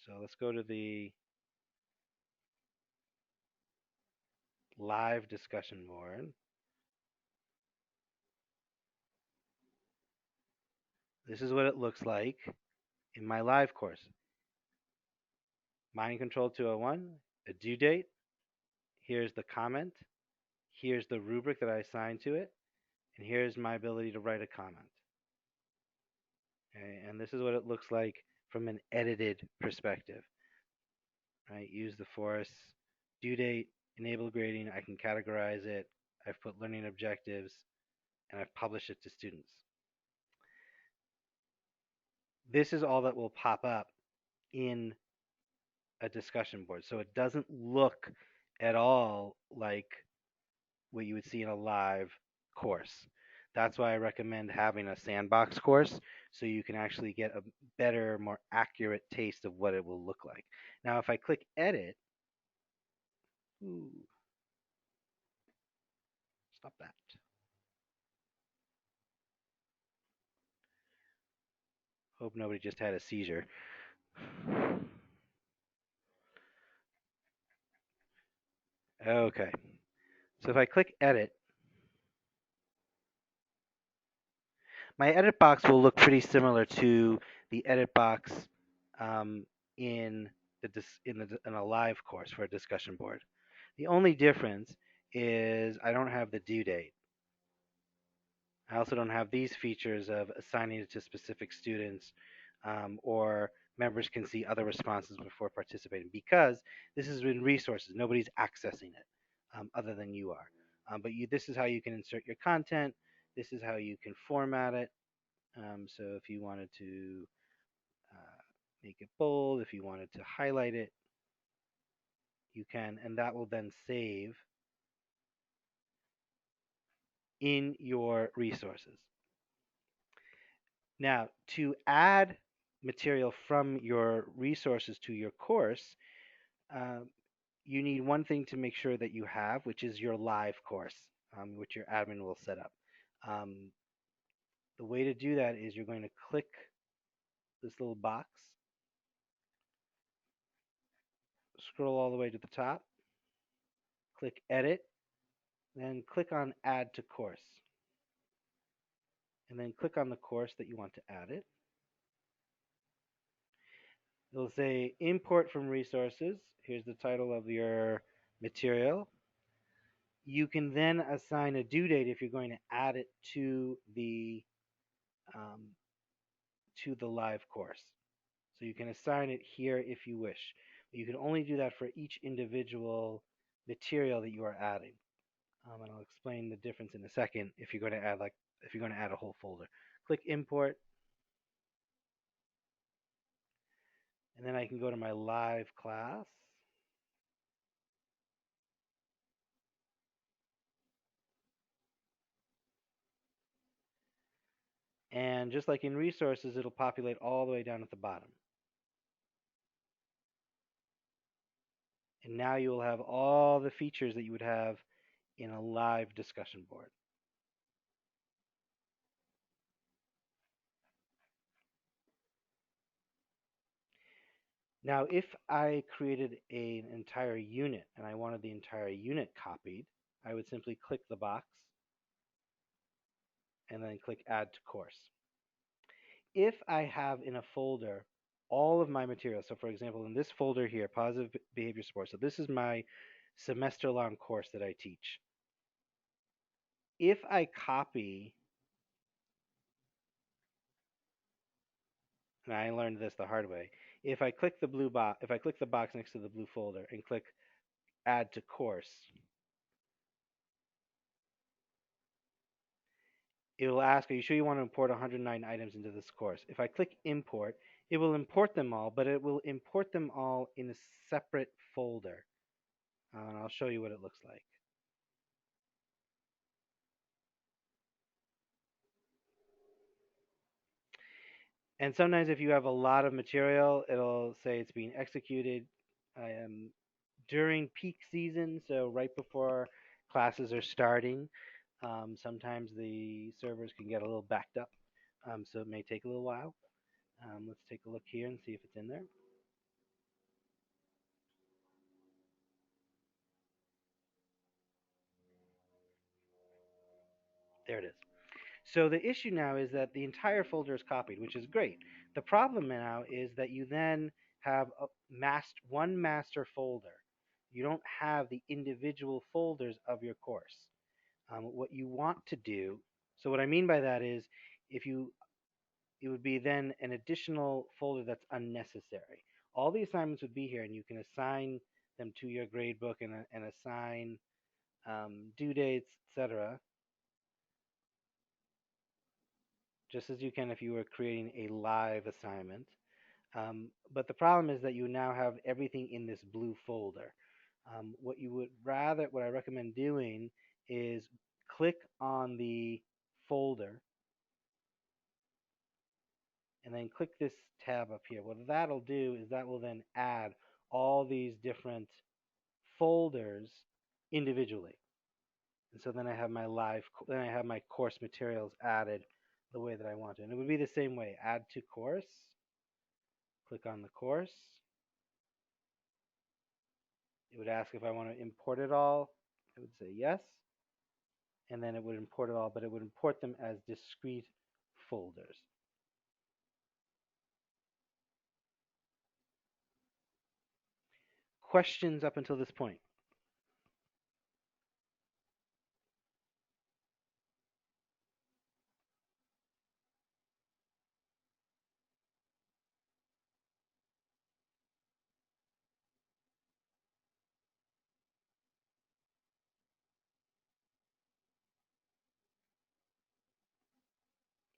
So let's go to the live discussion board. This is what it looks like in my live course. Mind Control 201, a due date. Here's the comment. Here's the rubric that I assigned to it. And here's my ability to write a comment. Okay, and this is what it looks like from an edited perspective. Right? Use the force, due date, enable grading. I can categorize it. I've put learning objectives, and I've published it to students. This is all that will pop up in a discussion board. So it doesn't look at all like what you would see in a live course. That's why I recommend having a sandbox course so you can actually get a better, more accurate taste of what it will look like. Now, if I click edit, ooh, stop that. Hope nobody just had a seizure. Okay. So if I click edit, my edit box will look pretty similar to the edit box um, in in a live course for a discussion board. The only difference is I don't have the due date. I also don't have these features of assigning it to specific students or members can see other responses before participating because this is in resources. Nobody's accessing it other than you are. This is how you can insert your content. This is how you can format it. So if you wanted to make it bold, if you wanted to highlight it, you can, and that will then save in your resources. Now, to add material from your resources to your course, uh, you need one thing to make sure that you have, which is your live course, which your admin will set up. Um, the way to do that is you're going to click this little box, scroll all the way to the top, click Edit, then click on Add to Course, and then click on the course that you want to add it. It'll say Import from Resources. Here's the title of your material. You can then assign a due date if you're going to add it um, to the live course. So you can assign it here if you wish. But you can only do that for each individual material that you are adding. And I'll explain the difference in a second if you're going to add if you're going to add a whole folder. Click import, and then I can go to my live class. And just like in resources, it'll populate all the way down at the bottom. And now you will have all the features that you would have in a live discussion board. Now, if I created an entire unit and I wanted the entire unit copied, I would simply click the box and then click Add to Course. If I have in a folder all of my materials, so for example, in this folder here, Positive Behavior Support, so this is my semester-long course that I teach. If I copy, and I learned this the hard way, if I click the box next to the blue folder and click Add to Course, it will ask, are you sure you want to import 109 items into this course? If I click import, it will import them all, but it will import them all in a separate folder. And I'll show you what it looks like. And sometimes if you have a lot of material, it'll say it's being executed during peak season, so right before classes are starting. Sometimes the servers can get a little backed up, so it may take a little while. Let's take a look here and see if it's in there. There it is. So the issue now is that the entire folder is copied, which is great. The problem now is that you then have one master folder. You don't have the individual folders of your course. What you want to do, so what I mean by that is if you, it would be then an additional folder that's unnecessary. All the assignments would be here, and you can assign them to your gradebook and assign due dates, etc., just as you can if you were creating a live assignment. But the problem is that you now have everything in this blue folder. What I recommend doing is click on the folder and then click this tab up here. What that'll do is that will then add all these different folders individually. And so then then I have my course materials added the way that I want to. And it would be the same way. Add to course, click on the course. It would ask if I want to import it all. I would say yes. And then it would import it all, but it would import them as discrete folders. Questions up until this point?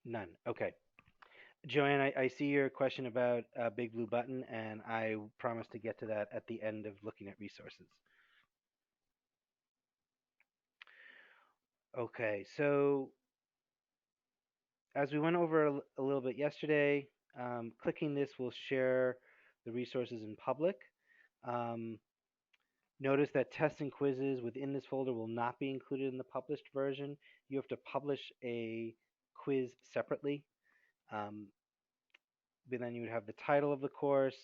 None. Okay. Joanne, I see your question about Big Blue Button, and I promise to get to that at the end of looking at resources. Okay, so as we went over a little bit yesterday, clicking this will share the resources in public. Um, Notice that tests and quizzes within this folder will not be included in the published version. You have to publish a quiz separately. But then you would have the title of the course,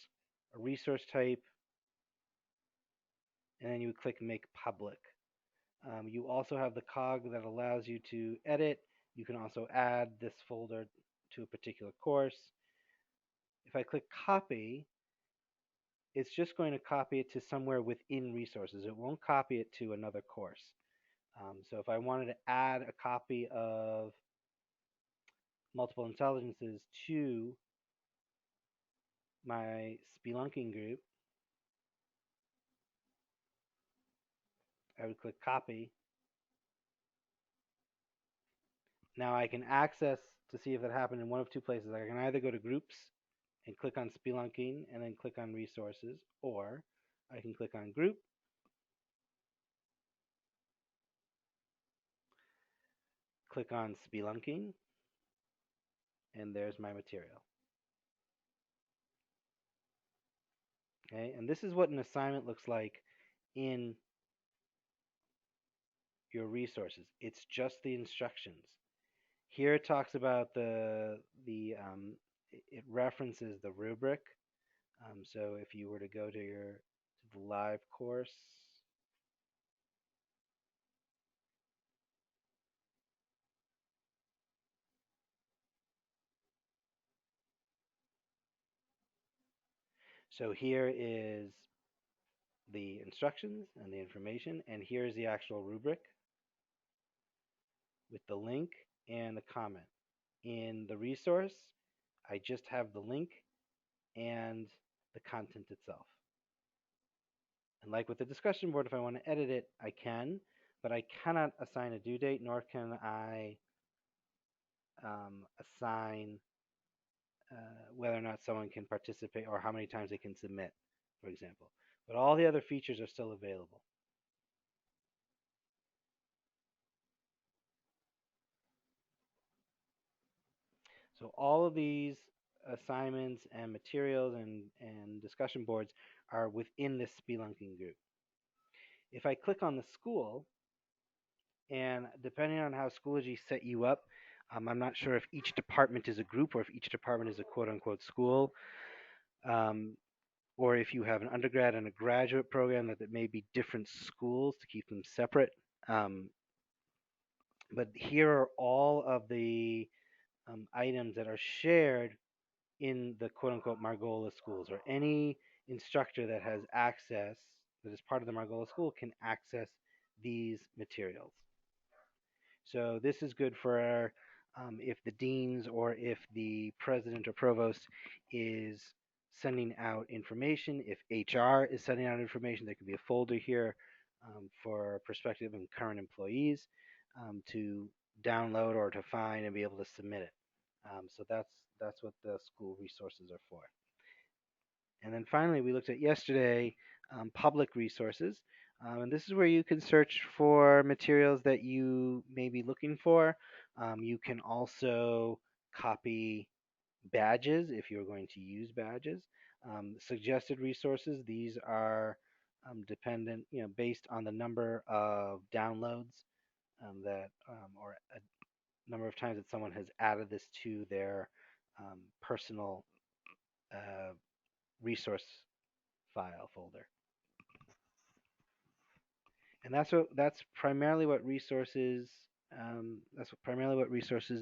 a resource type, and then you would click Make Public. You also have the cog that allows you to edit. You can also add this folder to a particular course. If I click Copy, it's just going to copy it to somewhere within resources. It won't copy it to another course. So if I wanted to add a copy of Multiple Intelligences to my spelunking group, I would click copy. Now I can access to see if it happened in one of two places. I can either go to groups and click on spelunking and then click on resources, or I can click on group, click on spelunking, and there's my material. Okay, and this is what an assignment looks like in your resources. It's just the instructions. Here it talks about it references the rubric. So if you were to go to the live course, so here is the instructions and the information, and here's the actual rubric with the link and the comment. In the resource, I just have the link and the content itself. And like with the discussion board, if I want to edit it, I can, but I cannot assign a due date, nor can I assign whether or not someone can participate or how many times they can submit, for example. But all the other features are still available. So all of these assignments and materials and discussion boards are within this spelunking group. If I click on the school, and depending on how Schoology set you up, I'm not sure if each department is a group or if each department is a quote unquote school, um, or if you have an undergrad and a graduate program that may be different schools to keep them separate. Um, but here are all of the items that are shared in the quote unquote Margola schools, or any instructor that has access, that is part of the Margola school, can access these materials. So this is good for if the deans or if the president or provost is sending out information, if HR is sending out information, there could be a folder here for prospective and current employees to download or to find and be able to submit it. So that's what the school resources are for. And then finally, we looked at yesterday public resources. And this is where you can search for materials that you may be looking for. You can also copy badges if you're going to use badges. Suggested resources, these are dependent, based on the number of downloads or a number of times that someone has added this to their personal uh, resource file folder. And that's primarily what resources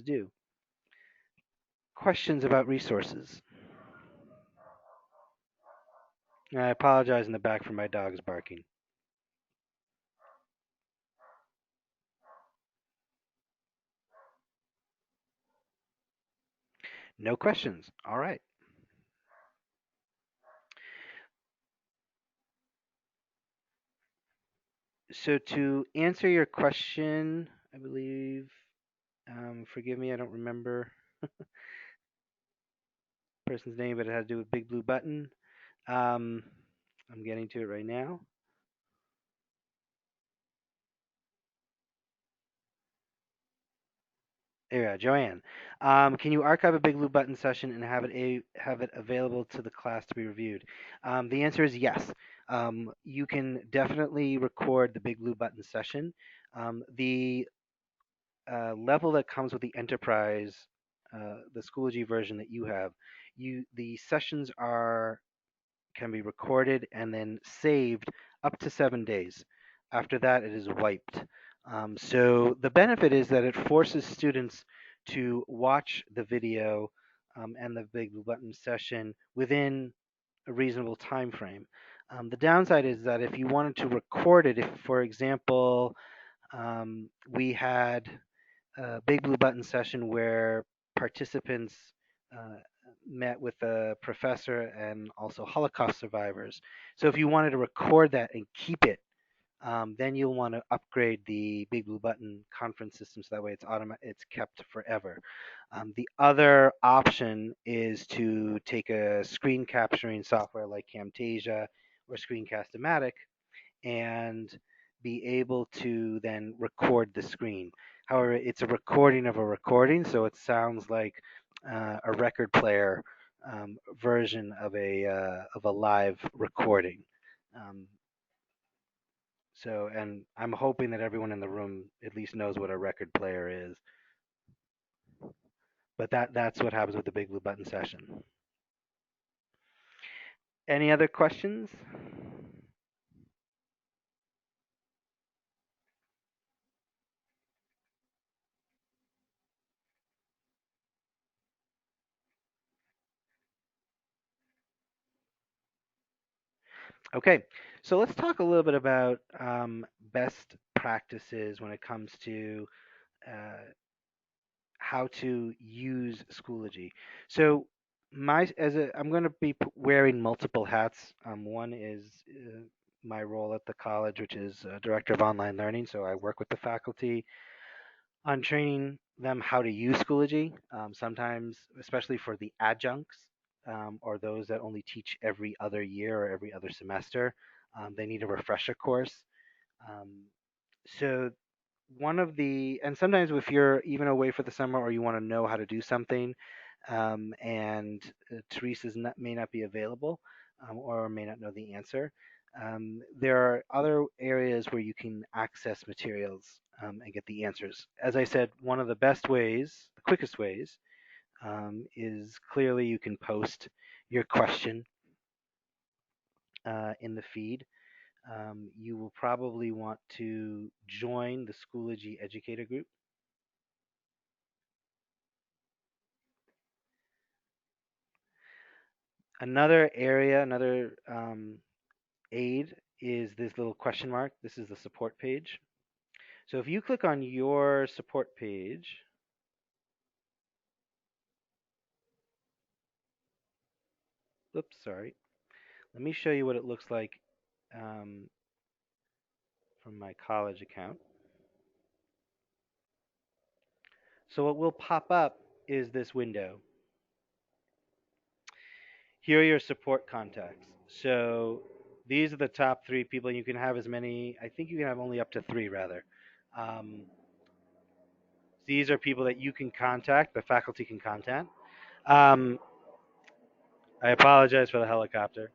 do. Questions about resources? I apologize in the back for my dogs barking. No questions. All right. So to answer your question, I believe, forgive me, I don't remember the person's name, but it had to do with Big Blue Button. Um, I'm getting to it right now. Yeah, Joanne. Can you archive a Big Blue Button session and have it available to the class to be reviewed? The answer is yes. You can definitely record the Big Blue Button session. The level that comes with the enterprise, the Schoology version that you have, the sessions are can be recorded and then saved up to 7 days. After that, it is wiped. So the benefit is that it forces students to watch the video and the Big Blue Button session within a reasonable time frame. The downside is that if you wanted to record it, if, for example, we had a Big Blue Button session where participants uh, met with a professor and also Holocaust survivors. So if you wanted to record that and keep it, then you'll want to upgrade the Big Blue Button conference system so that way it's kept forever. The other option is to take a screen capturing software like Camtasia or Screencast-O-Matic and be able to then record the screen. However, it's a recording of a recording, so it sounds like a record player version of a live recording. Um, and I'm hoping that everyone in the room at least knows what a record player is. But that's what happens with the Big Blue Button session. Any other questions? Okay, so let's talk a little bit about best practices when it comes to uh, how to use Schoology. So I'm going to be wearing multiple hats. One is my role at the college, which is director of online learning. So I work with the faculty on training them how to use Schoology. Sometimes, especially for the adjuncts or those that only teach every other year or every other semester, they need a refresher course. Um, so and sometimes if you're even away for the summer or you want to know how to do something, and Teresa's may not be available or may not know the answer, there are other areas where you can access materials and get the answers. As I said, one of the best ways, the quickest ways, is clearly you can post your question in the feed. You will probably want to join the Schoology Educator Group. Another area, another aid is this little question mark. This is the support page. So if you click on your support page, oops, sorry. Let me show you what it looks like um, from my college account. So what will pop up is this window. Here are your support contacts. So these are the top 3 people. You can have as many, I think you can have only up to 3 rather. Um, these are people that you can contact, the faculty can contact. Um, I apologize for the helicopter.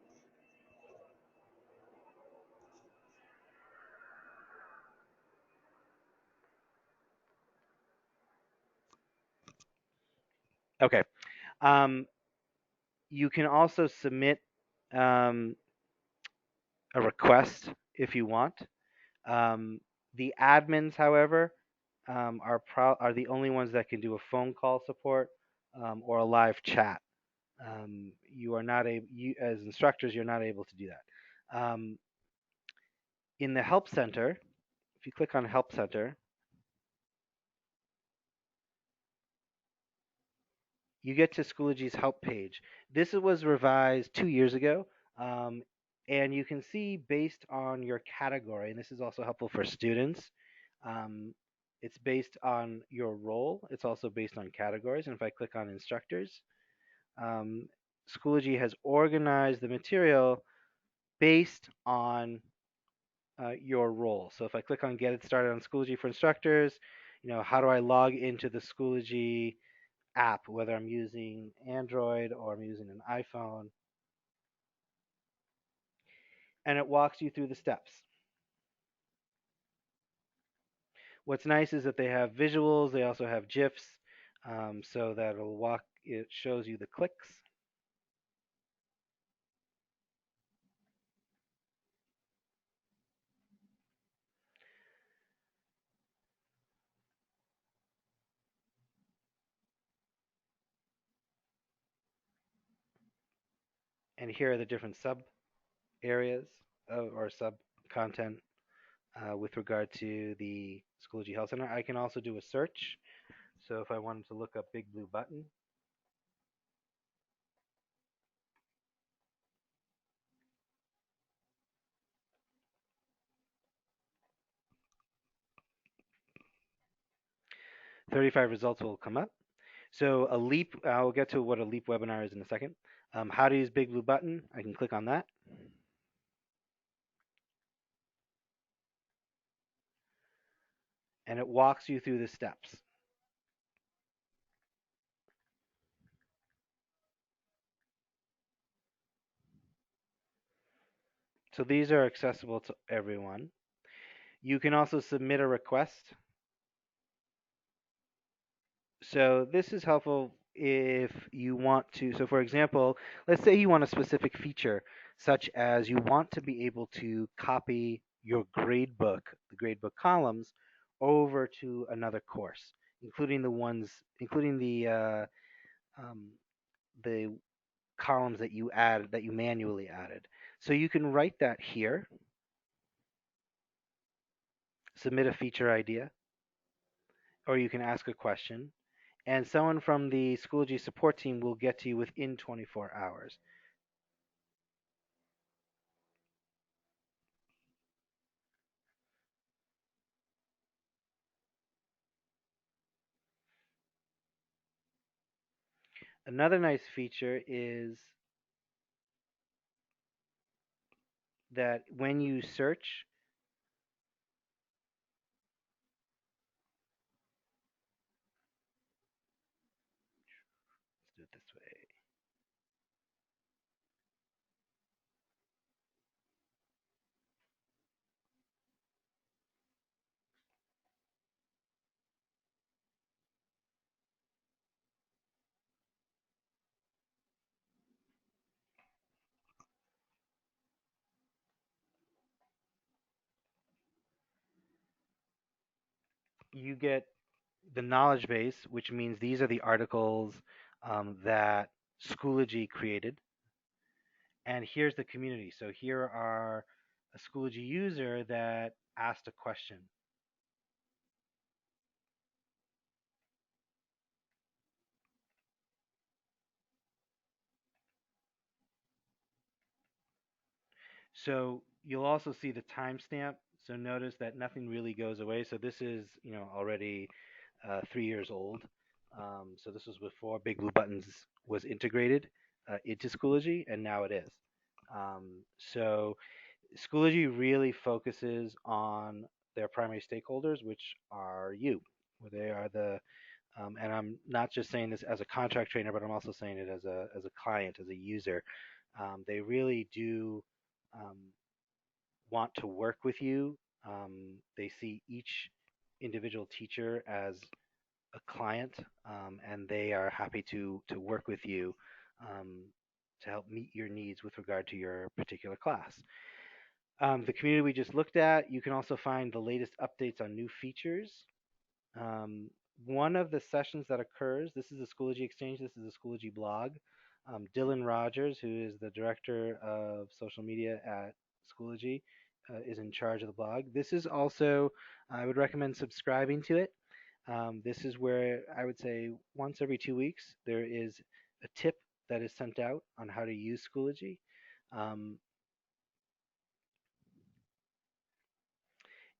Okay. Um, you can also submit um, a request if you want. The admins, however, are the only ones that can do a phone call support or a live chat. You are not able, you as instructors, you're not able to do that. In the Help Center, if you click on Help Center, you get to Schoology's help page. This was revised 2 years ago, um, and you can see based on your category, and this is also helpful for students. Um, it's based on your role. It's also based on categories. And if I click on instructors, um, Schoology has organized the material based on your role. So if I click on Get It Started on Schoology for Instructors, how do I log into the Schoology app, whether I'm using Android or I'm using an iPhone, and it walks you through the steps. What's nice is that they have visuals, they also have GIFs, so that it shows you the clicks. And here are the different sub areas or sub content with regard to the Schoology Health Center. I can also do a search. So if I wanted to look up Big Blue Button, 35 results will come up. So a leap, I'll get to what a leap webinar is in a second. How to use Big Blue Button, I can click on that. And it walks you through the steps. So these are accessible to everyone. You can also submit a request. So this is helpful if you want to. So for example, let's say you want a specific feature, such as you want to be able to copy your gradebook, the gradebook columns, over to another course, including um, the columns that you added, that you manually added. So you can write that here, submit a feature idea, or you can ask a question, and someone from the Schoology support team will get to you within 24 hours. Another nice feature is that when you search, let's do it this way. You get the knowledge base, which means these are the articles that Schoology created. And here's the community. So here are a Schoology user that asked a question. So you'll also see the timestamp. So notice that nothing really goes away. So this is, already 3 years old. So this was before Big Blue Buttons was integrated into Schoology, and now it is. So Schoology really focuses on their primary stakeholders, which are you. They are and I'm not just saying this as a contract trainer, but I'm also saying it as a client, as a user. They really do um, want to work with you. They see each individual teacher as a client, and they are happy to work with you um, to help meet your needs with regard to your particular class. The community we just looked at, you can also find the latest updates on new features. Um, One of the sessions that occurs, this is a Schoology Exchange, this is a Schoology blog. Dylan Rogers, who is the director of social media at Schoology, is in charge of the blog. This is also, I would recommend subscribing to it. This is where I would say once every 2 weeks there is a tip that is sent out on how to use Schoology. Um,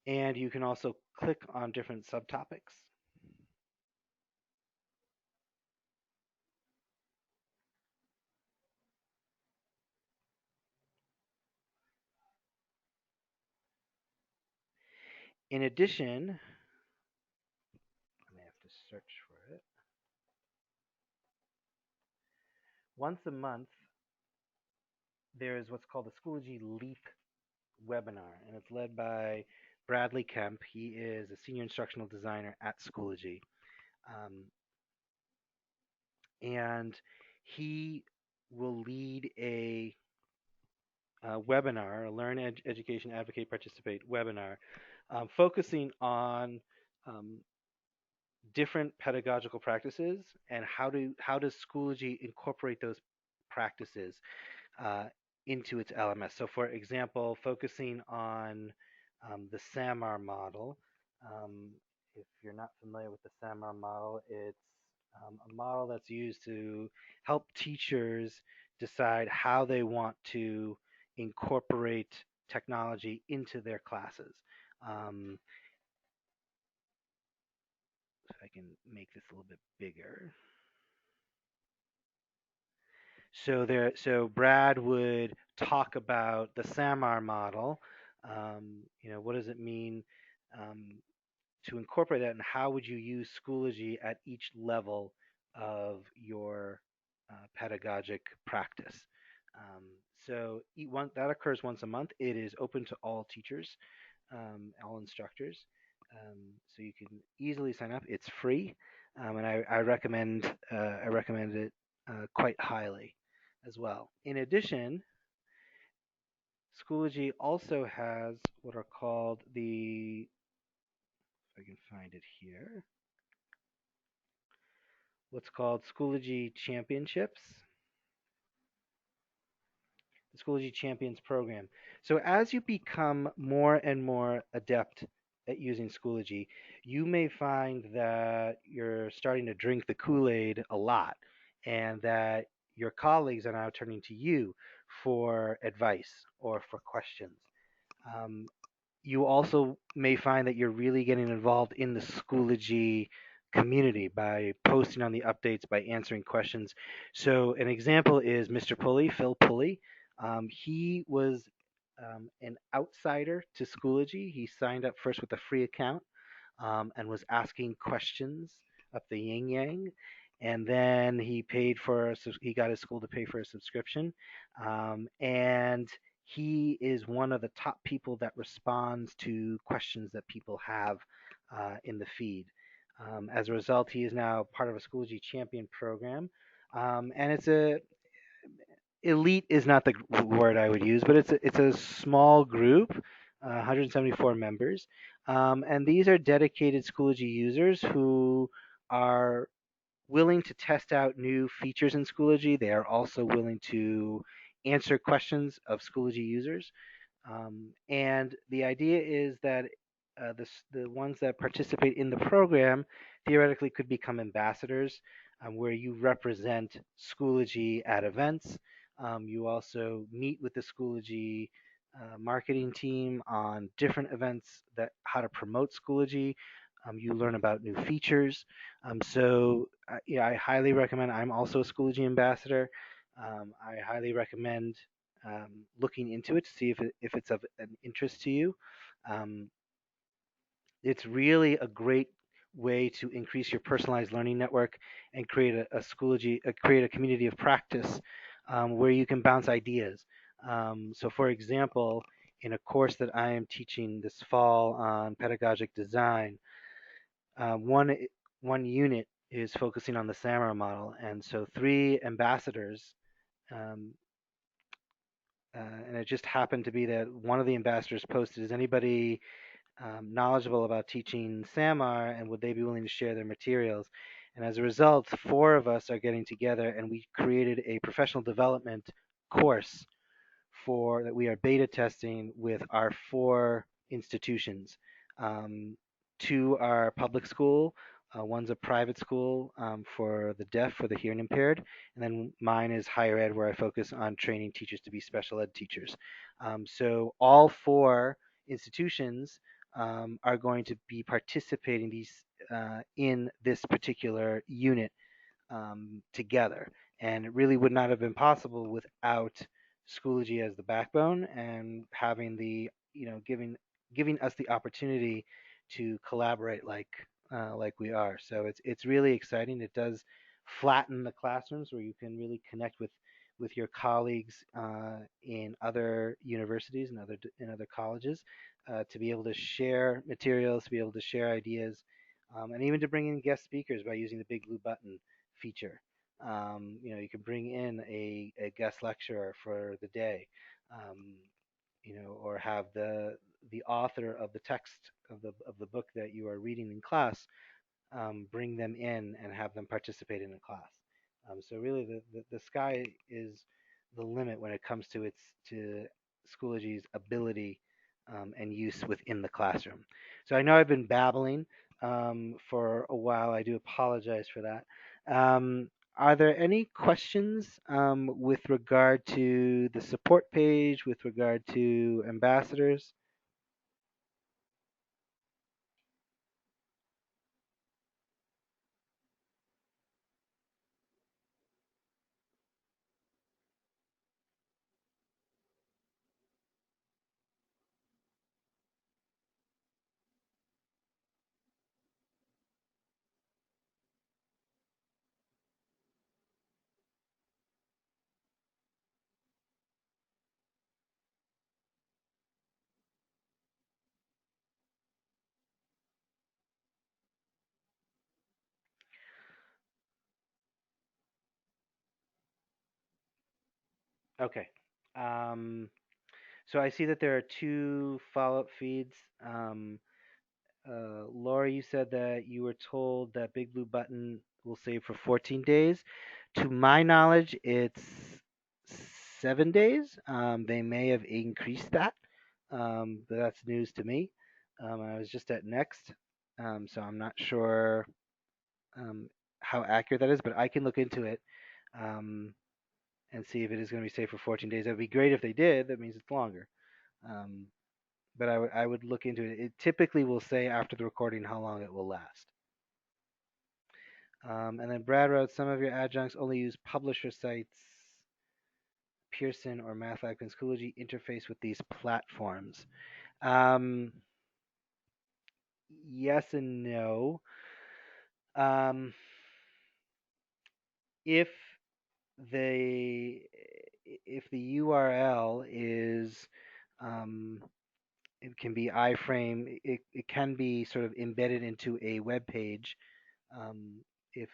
and you can also click on different subtopics. In addition, I may have to search for it. Once a month, there is what's called a Schoology Leap webinar, and it's led by Bradley Kemp. He is a senior instructional designer at Schoology. Um, and he will lead a webinar, a Learn, Education, Advocate, Participate webinar, focusing on um, different pedagogical practices and how does Schoology incorporate those practices uh, into its LMS. So, for example, focusing on the SAMR model. Um, if you're not familiar with the SAMR model, it's a model that's used to help teachers decide how they want to incorporate technology into their classes. Um, if I can make this a little bit bigger. So Brad would talk about the SAMR model. What does it mean um, to incorporate that, and how would you use Schoology at each level of your pedagogic practice? Um, that occurs once a month. It is open to all teachers, all instructors. So you can easily sign up. It's free, and I recommend it quite highly as well. In addition, Schoology also has what are called if I can find it here, what's called Schoology Championships, the Schoology Champions program. So as you become more and more adept at using Schoology, you may find that you're starting to drink the Kool-Aid a lot, and that your colleagues are now turning to you for advice or for questions. Um, you also may find that you're really getting involved in the Schoology community by posting on the updates, by answering questions. So an example is Mr. Pulley, Phil Pulley. He was an outsider to Schoology. He signed up first with a free account, and was asking questions of the yin yang. And then he got his school to pay for a subscription. And he is one of the top people that responds to questions that people have in the feed. As a result, he is now part of a Schoology Champion program. And it's a elite is not the word I would use, but it's a small group, 174 members, and these are dedicated Schoology users who are willing to test out new features in Schoology. They are also willing to answer questions of Schoology users. And the idea is that the ones that participate in the program theoretically could become ambassadors, where you represent Schoology at events. You also meet with the Schoology marketing team on different events, that how to promote Schoology. You learn about new features. Yeah, I highly recommend. I'm also a Schoology ambassador. I highly recommend looking into it to see if it's of an interest to you. Um, it's really a great way to increase your personalized learning network and create a Schoology, create a community of practice where you can bounce ideas. So, for example, in a course that I am teaching this fall on pedagogic design, uh, one one unit is focusing on the SAMR model, and so three ambassadors um, and it just happened to be that one of the ambassadors posted, "Is anybody knowledgeable about teaching SAMR, and would they be willing to share their materials?" And as a result, four of us are getting together, and we created a professional development course for that we are beta testing with our four institutions. Um, Two are public school, one's a private school for the deaf, for the hearing impaired, and then mine is higher ed, where I focus on training teachers to be special ed teachers. So all four institutions are going to be participating in this particular unit together. And it really would not have been possible without Schoology as the backbone and having giving us the opportunity to collaborate like we are. So it's really exciting. It does flatten the classrooms where you can really connect with your colleagues in other universities and other colleges, to be able to share materials, to be able to share ideas, and even to bring in guest speakers by using the big blue button feature. You can bring in a guest lecturer for the day, um, or have the author of the text of the book that you are reading in class, bring them in and have them participate in a class. So really, the sky is the limit when it comes to Schoology's ability and use within the classroom. So I know I've been babbling for a while. I do apologize for that. Are there any questions with regard to the support page, with regard to ambassadors? Okay. Um, so I see that there are two follow-up feeds. Laura, you said that you were told that Big Blue Button will save for 14 days. To my knowledge, it's 7 days. They may have increased that, but that's news to me. I was just at Next, so I'm not sure um, how accurate that is, but I can look into it um, and see if it is going to be safe for 14 days. That would be great if they did. That means it's longer. Um, but I would look into it. It typically will say after the recording how long it will last. And then Brad wrote, some of your adjuncts only use publisher sites, Pearson or MathLab. Can Schoology interface with these platforms? Um, yes and no. Um, if the if the URL is um, it can be iframe, it can be sort of embedded into a web page. If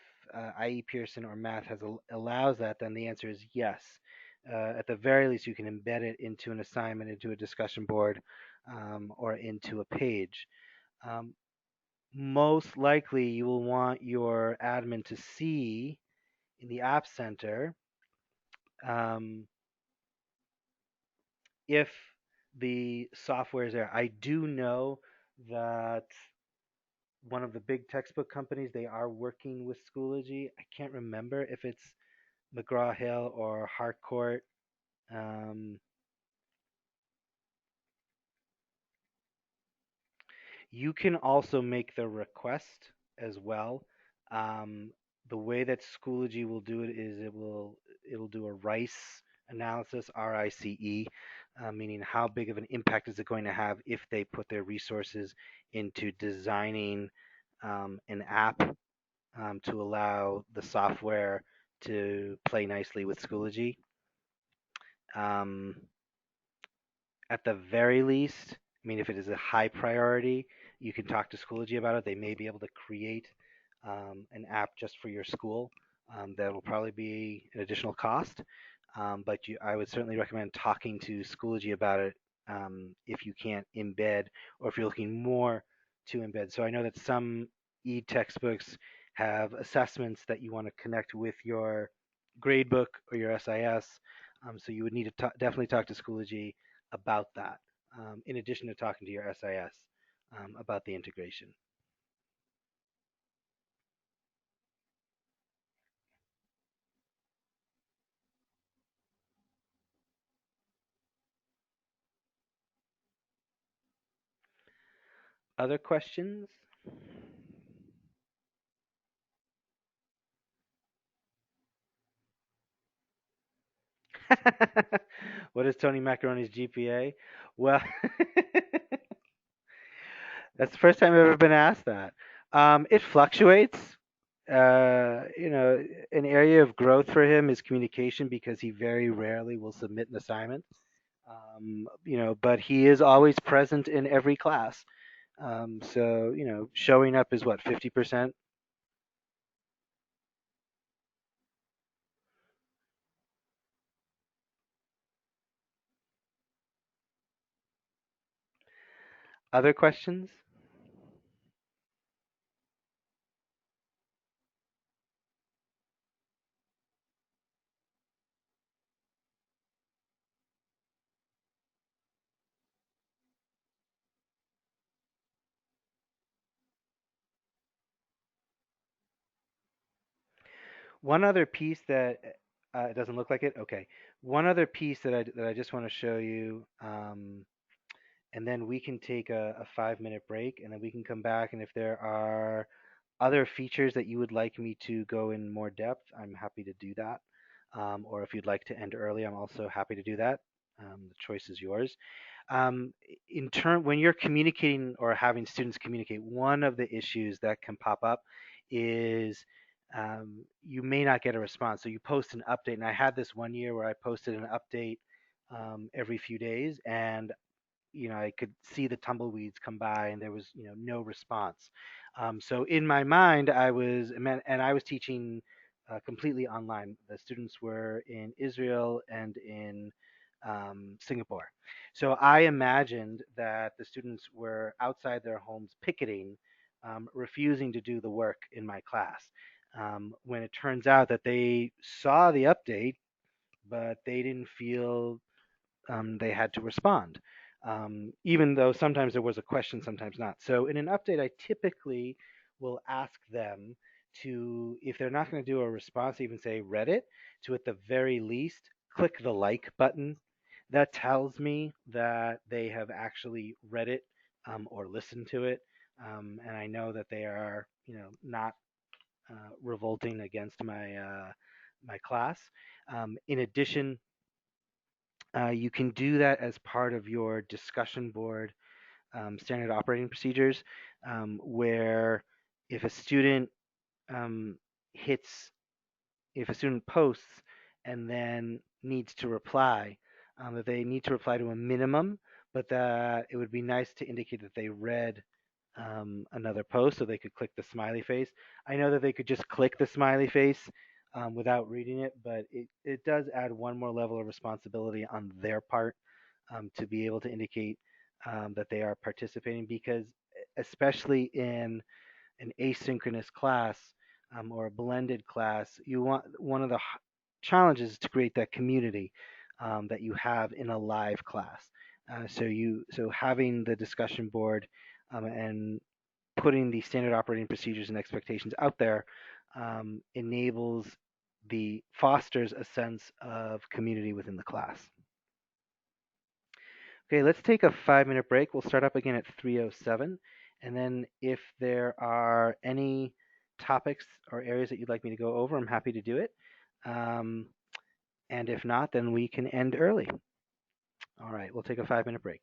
IE Pearson or Math allows that, then the answer is yes. At the very least, you can embed it into an assignment, into a discussion board, or into a page. Um, Most likely, you will want your admin to see in the App Center um, if the software is there. I do know that one of the big textbook companies, they are working with Schoology. I can't remember if it's McGraw Hill or Harcourt. Um, you can also make the request as well. Um, the way that Schoology will do it is it'll do a RICE analysis, RICE, meaning how big of an impact is it going to have if they put their resources into designing an app to allow the software to play nicely with Schoology. Um, at the very least, I mean, if it is a high priority, you can talk to Schoology about it. They may be able to create an app just for your school. That will probably be an additional cost, but I would certainly recommend talking to Schoology about it if you can't embed or if you're looking more to embed. So I know that some e-textbooks have assessments that you want to connect with your gradebook or your SIS. So you would need to definitely talk to Schoology about that, in addition to talking to your SIS about the integration. Other questions? What is Tony Macaroni's GPA? Well, that's the first time I've ever been asked that. It fluctuates. An area of growth for him is communication because he very rarely will submit an assignment. But he is always present in every class. So, showing up is what, 50%? Other questions? One other piece that it doesn't look like it. Okay. One other piece that I just want to show you, and then we can take a 5 minute break, and then we can come back. And if there are other features that you would like me to go in more depth, I'm happy to do that. Or if you'd like to end early, I'm also happy to do that. The choice is yours. When you're communicating or having students communicate, one of the issues that can pop up is you may not get a response. So you post an update, and I had this one year where I posted an update every few days, and I could see the tumbleweeds come by, and there was no response. So in my mind, I was teaching completely online. The students were in Israel and in Singapore. So I imagined that the students were outside their homes picketing, refusing to do the work in my class. When it turns out that they saw the update, but they didn't feel they had to respond, even though sometimes there was a question, sometimes not. So in an update, I typically will ask them to, if they're not going to do a response, even say Reddit, to at the very least click the like button. That tells me that they have actually read it or listened to it, and I know that they are, not revolting against my class. In addition, you can do that as part of your discussion board standard operating procedures, where if a student um, hits, if a student posts and then needs to reply, that they need to reply to a minimum, but that it would be nice to indicate that they read another post so they could click the smiley face. I know that they could just click the smiley face without reading it, but it does add one more level of responsibility on their part to be able to indicate that they are participating, because especially in an asynchronous class or a blended class, you want one of the challenges is to create that community that you have in a live class. So having the discussion board and putting the standard operating procedures and expectations out there enables the fosters a sense of community within the class. Okay, let's take a 5-minute break. We'll start up again at 3:07, and then if there are any topics or areas that you'd like me to go over, I'm happy to do it. Um, and if not, then we can end early. All right, we'll take a 5-minute break.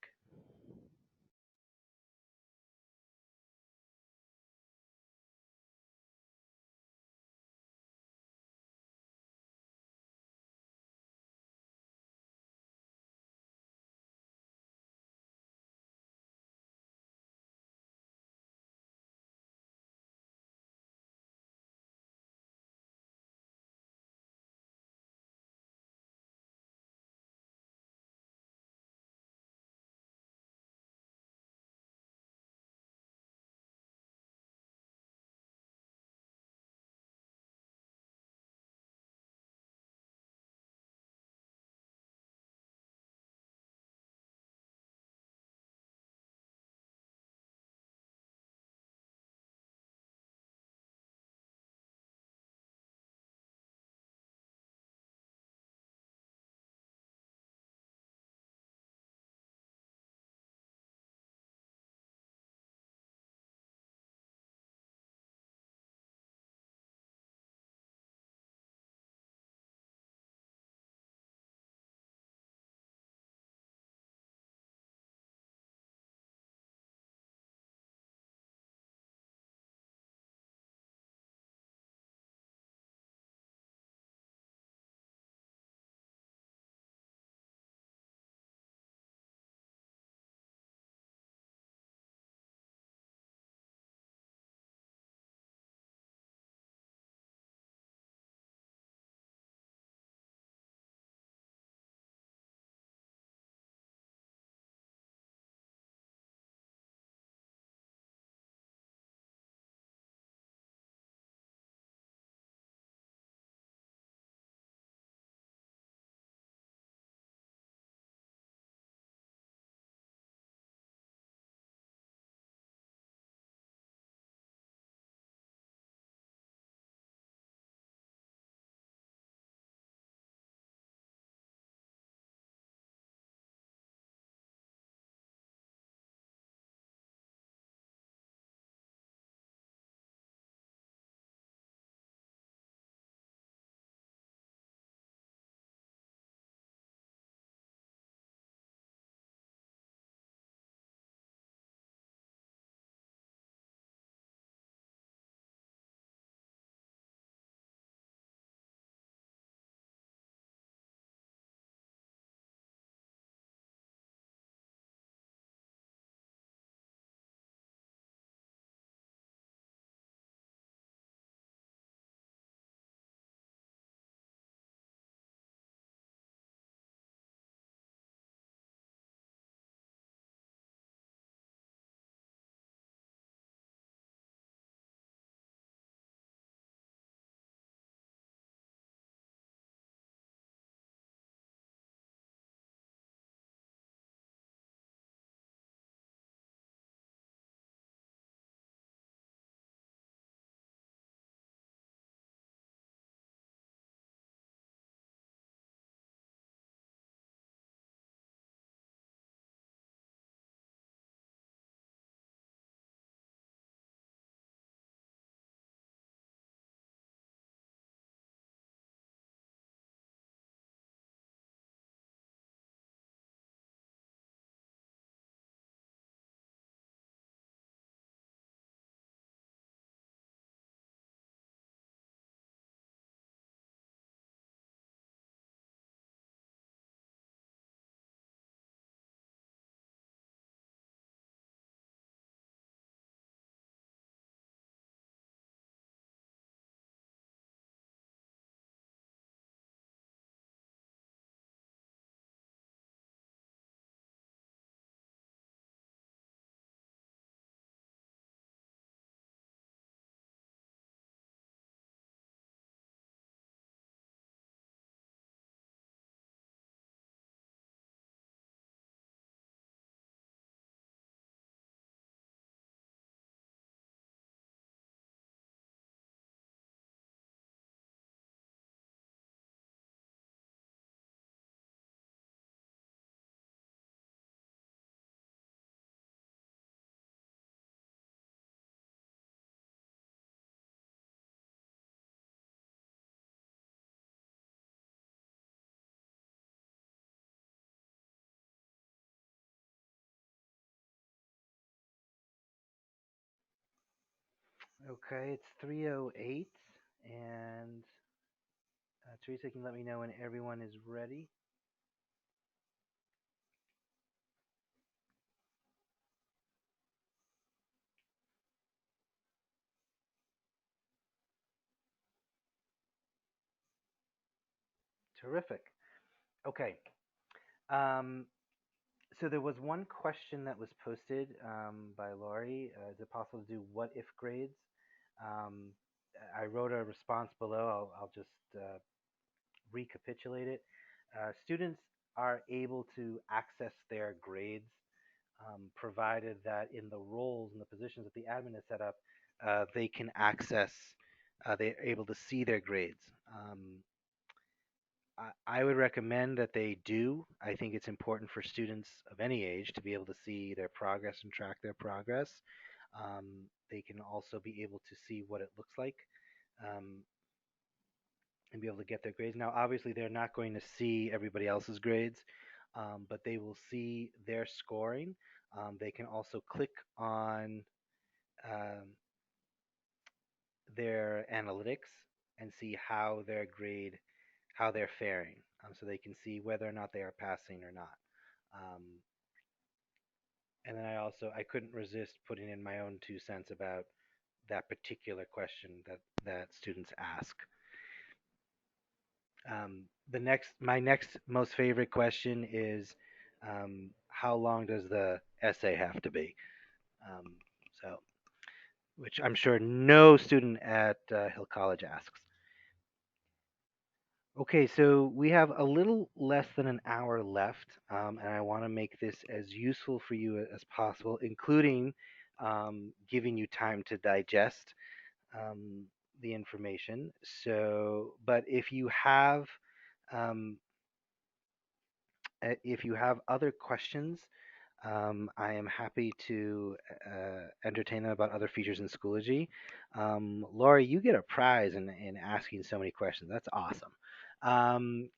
Okay, it's 3:08, and Teresa can let me know when everyone is ready. Terrific. Okay. Um, so there was one question that was posted by Laurie. Is it possible to do what if grades? Um, I wrote a response below. I'll just recapitulate it. Students are able to access their grades provided that in the roles and the positions that the admin has set up, they can access, they're able to see their grades. I would recommend that they do. I think it's important for students of any age to be able to see their progress and track their progress. They can also be able to see what it looks like um, and be able to get their grades. Now, obviously, they're not going to see everybody else's grades, but they will see their scoring. They can also click on um, their analytics and see how their grade, how they're faring, so they can see whether or not they are passing or not. Um, and then I couldn't resist putting in my own 2 cents about that particular question that students ask. My next most favorite question is, how long does the essay have to be? Um, so, which I'm sure no student at Hill College asks. Okay, so we have a little less than an hour left, and I want to make this as useful for you as possible, including giving you time to digest um, the information. So, but um, if you have other questions, I am happy to entertain them about other features in Schoology. Laurie, you get a prize in asking so many questions. That's awesome.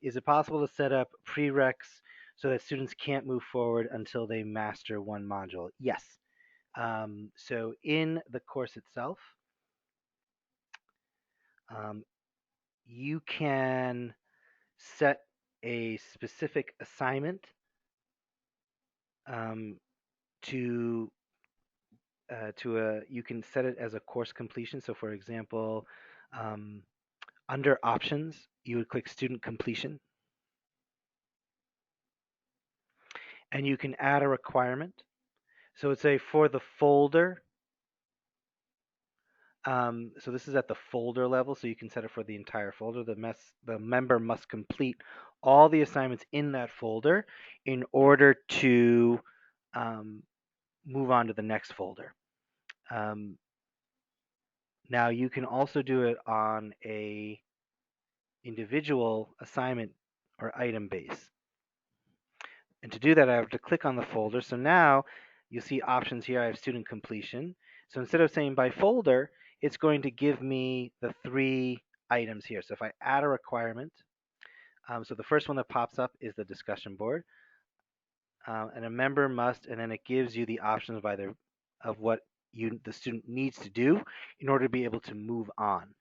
Is it possible to set up prereqs so that students can't move forward until they master one module? Yes. So in the course itself, um, you can set a specific assignment um, to you can set it as a course completion. So for example, um, under options, you would click student completion and you can add a requirement. So it's a for the folder. So this is at the folder level, so you can set it for the entire folder. The member must complete all the assignments in that folder in order to um, move on to the next folder. Um, Now you can also do it on a individual assignment or item base. And to do that, I have to click on the folder. So now you see options here. I have student completion. So instead of saying by folder, it's going to give me the 3 items here. So if I add a requirement, so the first one that pops up is the discussion board. And a member must, and then it gives you the options of either of what the student needs to do in order to be able to move on.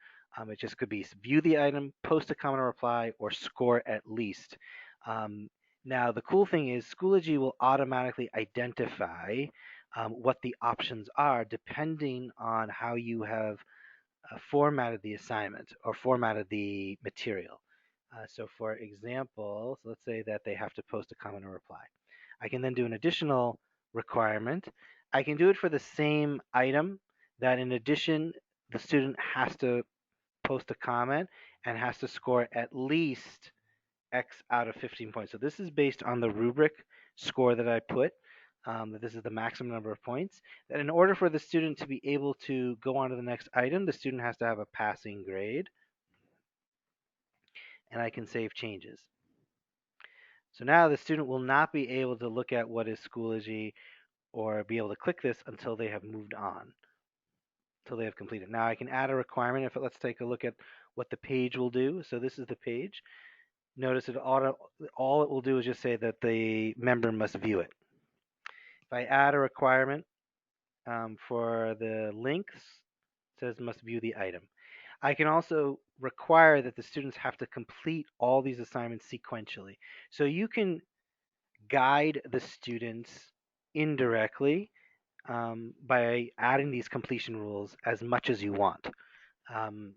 It just could be view the item, post a comment or reply, or score at least. Um, Now, the cool thing is Schoology will automatically identify what the options are depending on how you have formatted the assignment or formatted the material. So for example, so let's say that they have to post a comment or reply. I can then do an additional requirement. I can do it for the same item that in addition, the student has to post a comment and has to score at least X out of 15 points. So this is based on the rubric score that I put, that this is the maximum number of points. That in order for the student to be able to go on to the next item, the student has to have a passing grade, and I can save changes. So now the student will not be able to look at what is Schoology or be able to click this until they have moved on, until they have completed. Now I can add a requirement. Let's take a look at what the page will do. So this is the page. Notice all it will do is just say that the member must view it. If I add a requirement for the links, says must view the item. I can also require that the students have to complete all these assignments sequentially. So you can guide the students indirectly by adding these completion rules as much as you want. Um,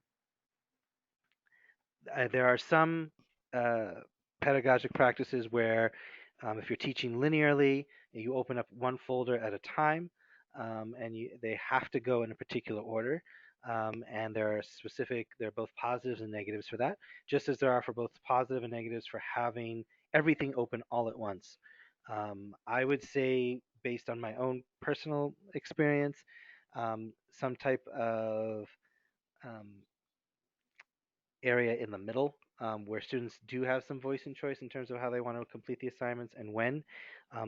there are some uh, pedagogic practices where, if you're teaching linearly, you open up one folder at a time, and they have to go in a particular order. And there are both positives and negatives for that, just as there are for both positive and negatives for having everything open all at once. I would say, based on my own personal experience, some type of um, area in the middle, where students do have some voice and choice in terms of how they want to complete the assignments and when,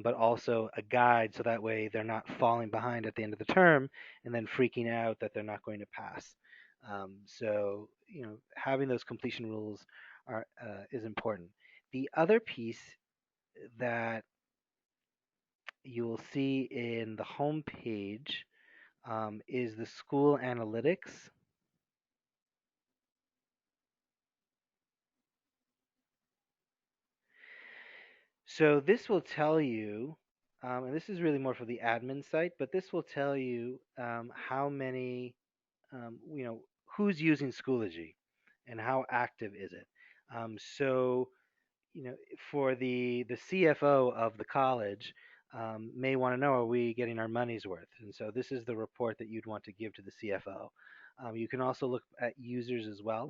but also a guide so that way they're not falling behind at the end of the term and then freaking out that they're not going to pass. So having those completion rules is important. The other piece that you will see in the home page is the school analytics. So this will tell you, and this is really more for the admin site, but this will tell you how many, who's using Schoology and how active is it. So, for the CFO of the college may want to know, are we getting our money's worth? And so this is the report that you'd want to give to the CFO. You can also look at users as well.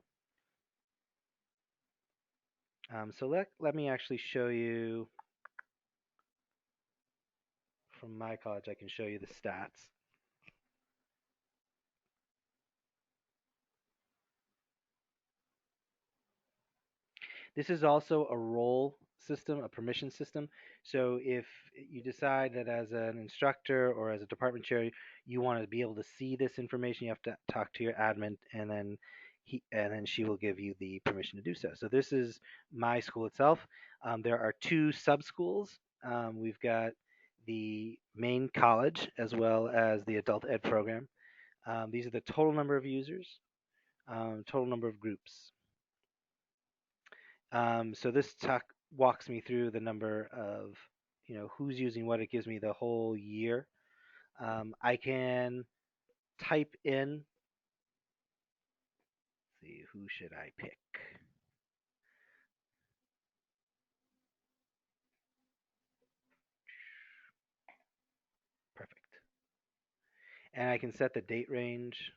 So let me actually show you from my college. I can show you the stats. This is also a role system, a permission system. So if you decide that as an instructor or as a department chair, you want to be able to see this information, you have to talk to your admin, and then she will give you the permission to do so. So this is my school itself. There are two sub schools. We've got the main college as well as the adult ed program. These are the total number of users, total number of groups. So this talk walks me through the number of, who's using what. It gives me the whole year. I can type in, see, who should I pick? Perfect. And I can set the date range.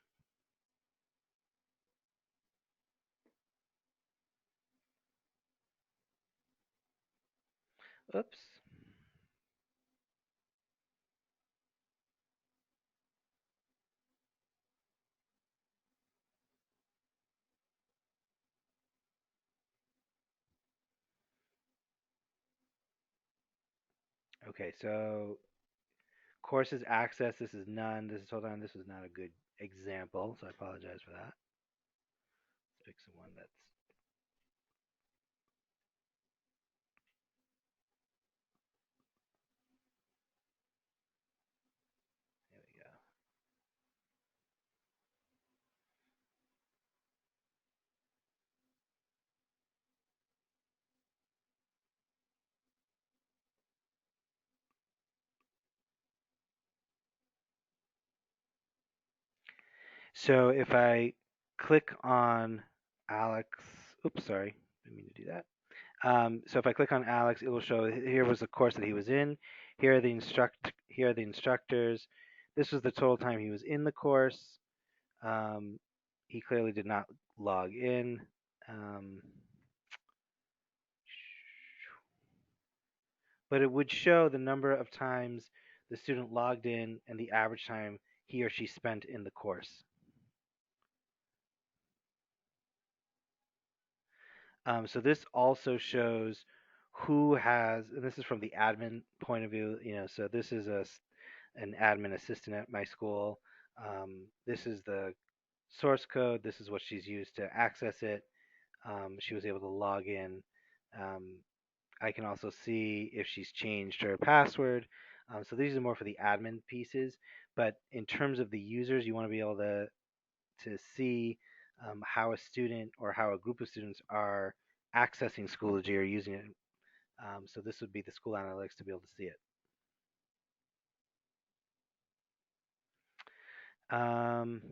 Oops. Okay, so courses access, this is none. This is, hold on, this is not a good example, so I apologize for that. Let's pick someone that's, there we go. So if I click on Alex, oops, sorry, didn't mean to do that. So if I click on Alex, it will show here was the course that he was in. Here are the instructors. This was the total time he was in the course. Um, he clearly did not log in. Um, but it would show the number of times the student logged in and the average time he or she spent in the course. So this also shows who has, and this is from the admin point of view, so this is an admin assistant at my school. This is the source code. This is what she's used to access it. She was able to log in. Um, I can also see if she's changed her password. So these are more for the admin pieces. But in terms of the users, you want to be able to to see how a student or how a group of students are accessing Schoology or using it. So this would be the school analytics to be able to see it. Um,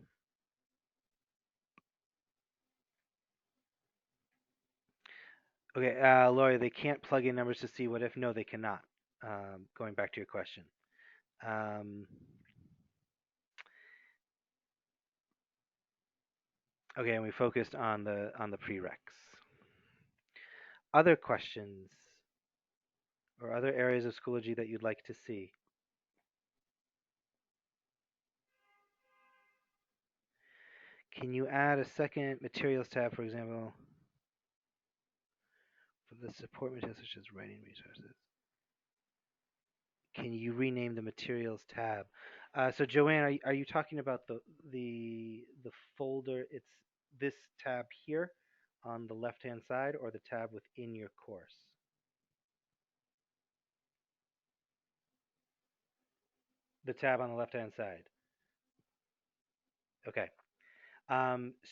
okay, Lori, they can't plug in numbers to see what if. No, they cannot. Going back to your question. Um, okay, and we focused on the prereqs. Other questions or other areas of Schoology that you'd like to see? Can you add a second materials tab, for example, for the support materials such as writing resources? Can you rename the materials tab? So Joanne, are you talking about the folder? It's this tab here on the left-hand side, or the tab within your course? The tab on the left-hand side. Okay.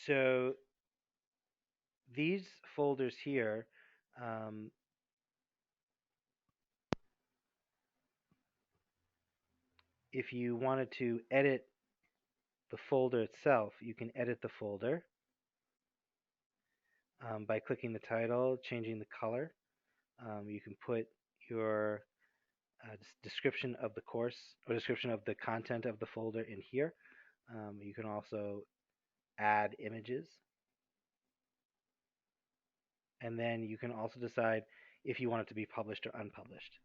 So these folders here, um, if you wanted to edit the folder itself, you can edit the folder by clicking the title, changing the color. You can put your description of the course or description of the content of the folder in here. You can also add images, and then you can also decide if you want it to be published or unpublished.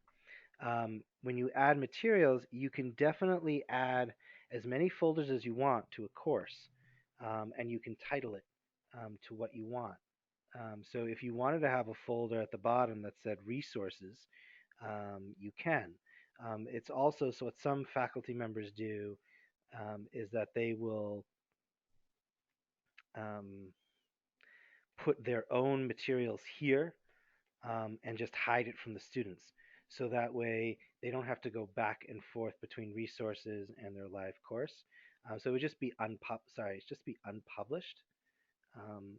When you add materials, you can definitely add as many folders as you want to a course, and you can title it to what you want. So if you wanted to have a folder at the bottom that said resources, you can. It's also so what some faculty members do is that they will um, put their own materials here and just hide it from the students. So that way they don't have to go back and forth between resources and their live course. So it would just be it's just be unpublished. Um,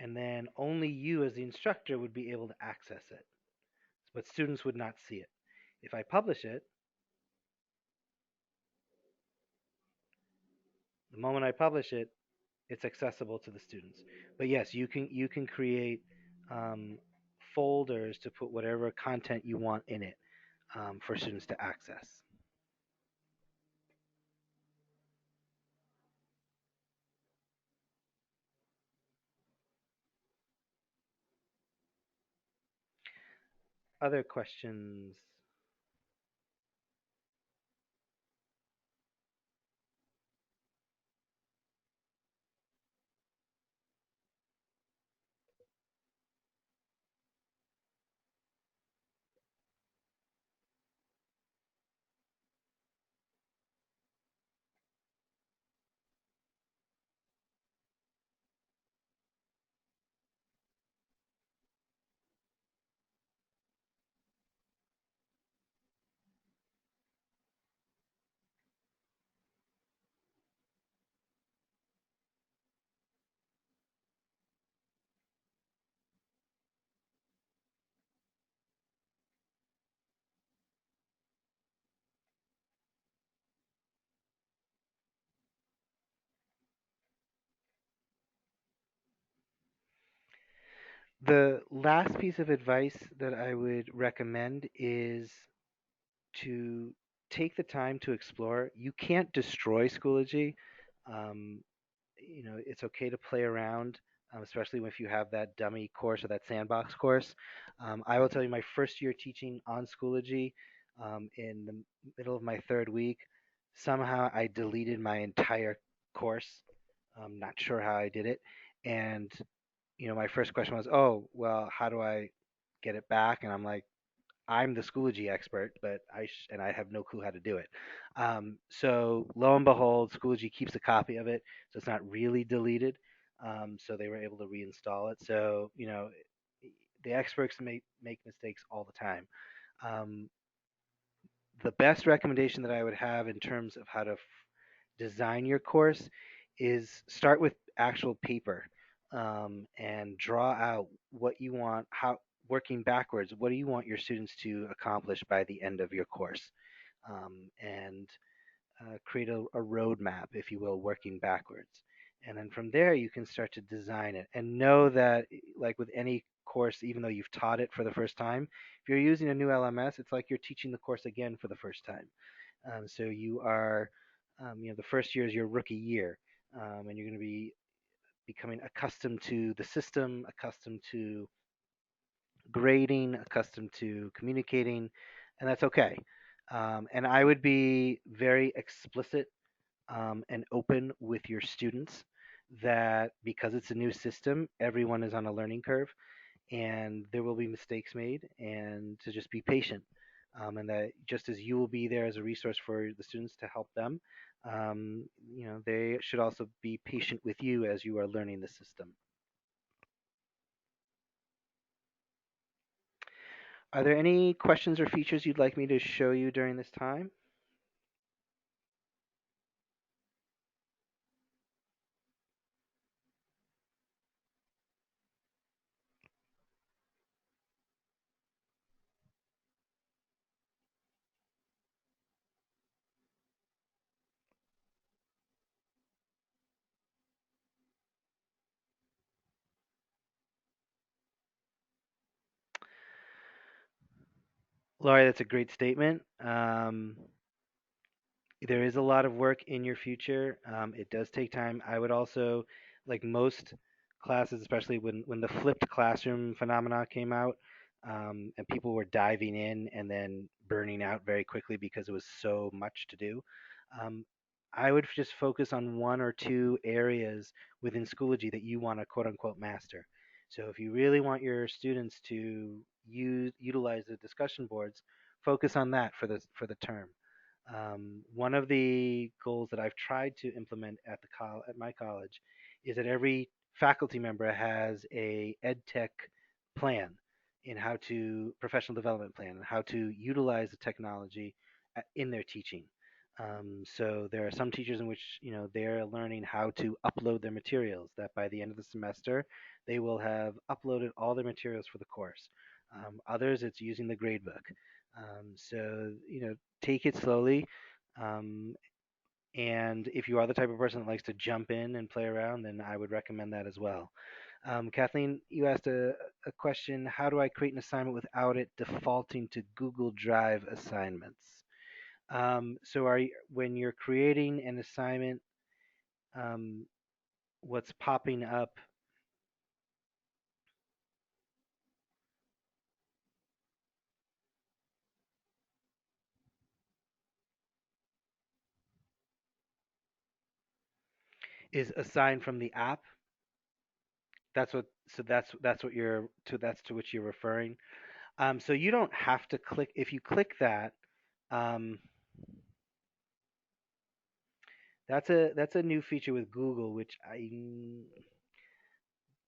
and then only you as the instructor would be able to access it, but students would not see it. If I publish it, the moment I publish it, it's accessible to the students. But yes, you can create um, folders to put whatever content you want in it for students to access. Other questions? The last piece of advice that I would recommend is to take the time to explore. You can't destroy Schoology. Um, it's okay to play around, especially if you have that dummy course or that sandbox course. I will tell you, my first year teaching on Schoology, in the middle of my third week, somehow I deleted my entire course. I'm not sure how I did it, and my first question was, "Oh, well, how do I get it back?" And I'm like, I'm the Schoology expert, but I have no clue how to do it. So lo and behold, Schoology keeps a copy of it, so it's not really deleted. So they were able to reinstall it. So the experts make mistakes all the time. Um, the best recommendation that I would have in terms of how to design your course is start with actual paper, and draw out what you want, how working backwards, what do you want your students to accomplish by the end of your course, and create a roadmap, if you will, working backwards. And then from there, you can start to design it and know that, like with any course, even though you've taught it for the first time, if you're using a new LMS, it's like you're teaching the course again for the first time. So you are, the first year is your rookie year, and you're going to be becoming accustomed to the system, accustomed to grading, accustomed to communicating, and that's okay. And I would be very explicit, and open with your students that because it's a new system, everyone is on a learning curve and there will be mistakes made, and to just be patient. And that just as you will be there as a resource for the students to help them, they should also be patient with you as you are learning the system. Are there any questions or features you'd like me to show you during this time? Laurie, that's a great statement. There is a lot of work in your future. It does take time. I would also, like most classes, especially when the flipped classroom phenomena came out, and people were diving in and then burning out very quickly because it was so much to do. Um, I would just focus on one or two areas within Schoology that you want to quote unquote master. So if you really want your students to utilize the discussion boards, focus on that for the term. One of the goals that I've tried to implement at my college is that every faculty member has a ed tech plan in how to professional development plan and how to utilize the technology in their teaching. So there are some teachers in which they're learning how to upload their materials. That by the end of the semester, they will have uploaded all their materials for the course. Others, it's using the gradebook. So take it slowly. Um, and if you are the type of person that likes to jump in and play around, then I would recommend that as well. Kathleen, you asked a question: how do I create an assignment without it defaulting to Google Drive assignments? So when you're creating an assignment, um, what's popping up is assigned from the app. That's what that's to which you're referring. So you don't have to click. If you click that, um, that's a new feature with Google, which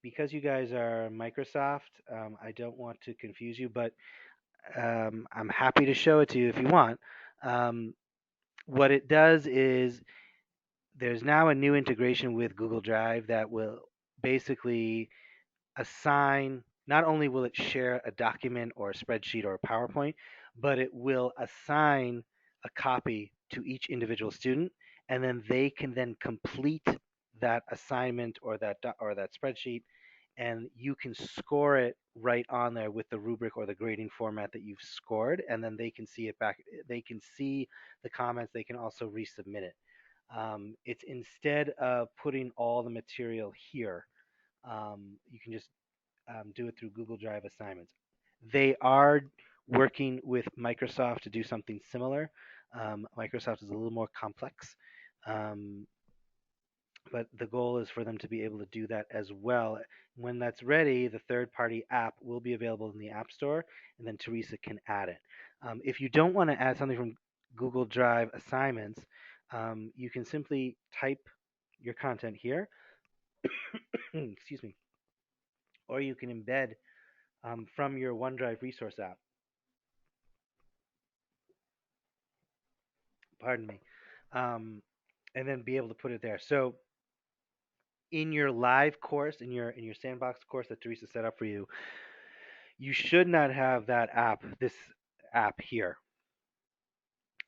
because you guys are Microsoft, I don't want to confuse you, but I'm happy to show it to you if you want. Um, what it does is there's now a new integration with Google Drive that will basically assign, not only will it share a document or a spreadsheet or a PowerPoint, but it will assign a copy to each individual student, and then they can then complete that assignment or that spreadsheet, and you can score it right on there with the rubric or the grading format that you've scored, and then they can see it back. They can see the comments. They can also resubmit it. It's instead of putting all the material here, you can just do it through Google Drive assignments. They are working with Microsoft to do something similar. Microsoft is a little more complex, um, but the goal is for them to be able to do that as well. When that's ready, the third party app will be available in the App Store, and then Teresa can add it. If you don't want to add something from Google Drive assignments, you can simply type your content here, excuse me, or you can embed from your OneDrive resource app. pardon me, um, and then be able to put it there. So in your live course, in your sandbox course that Teresa set up for you, you should not have this app here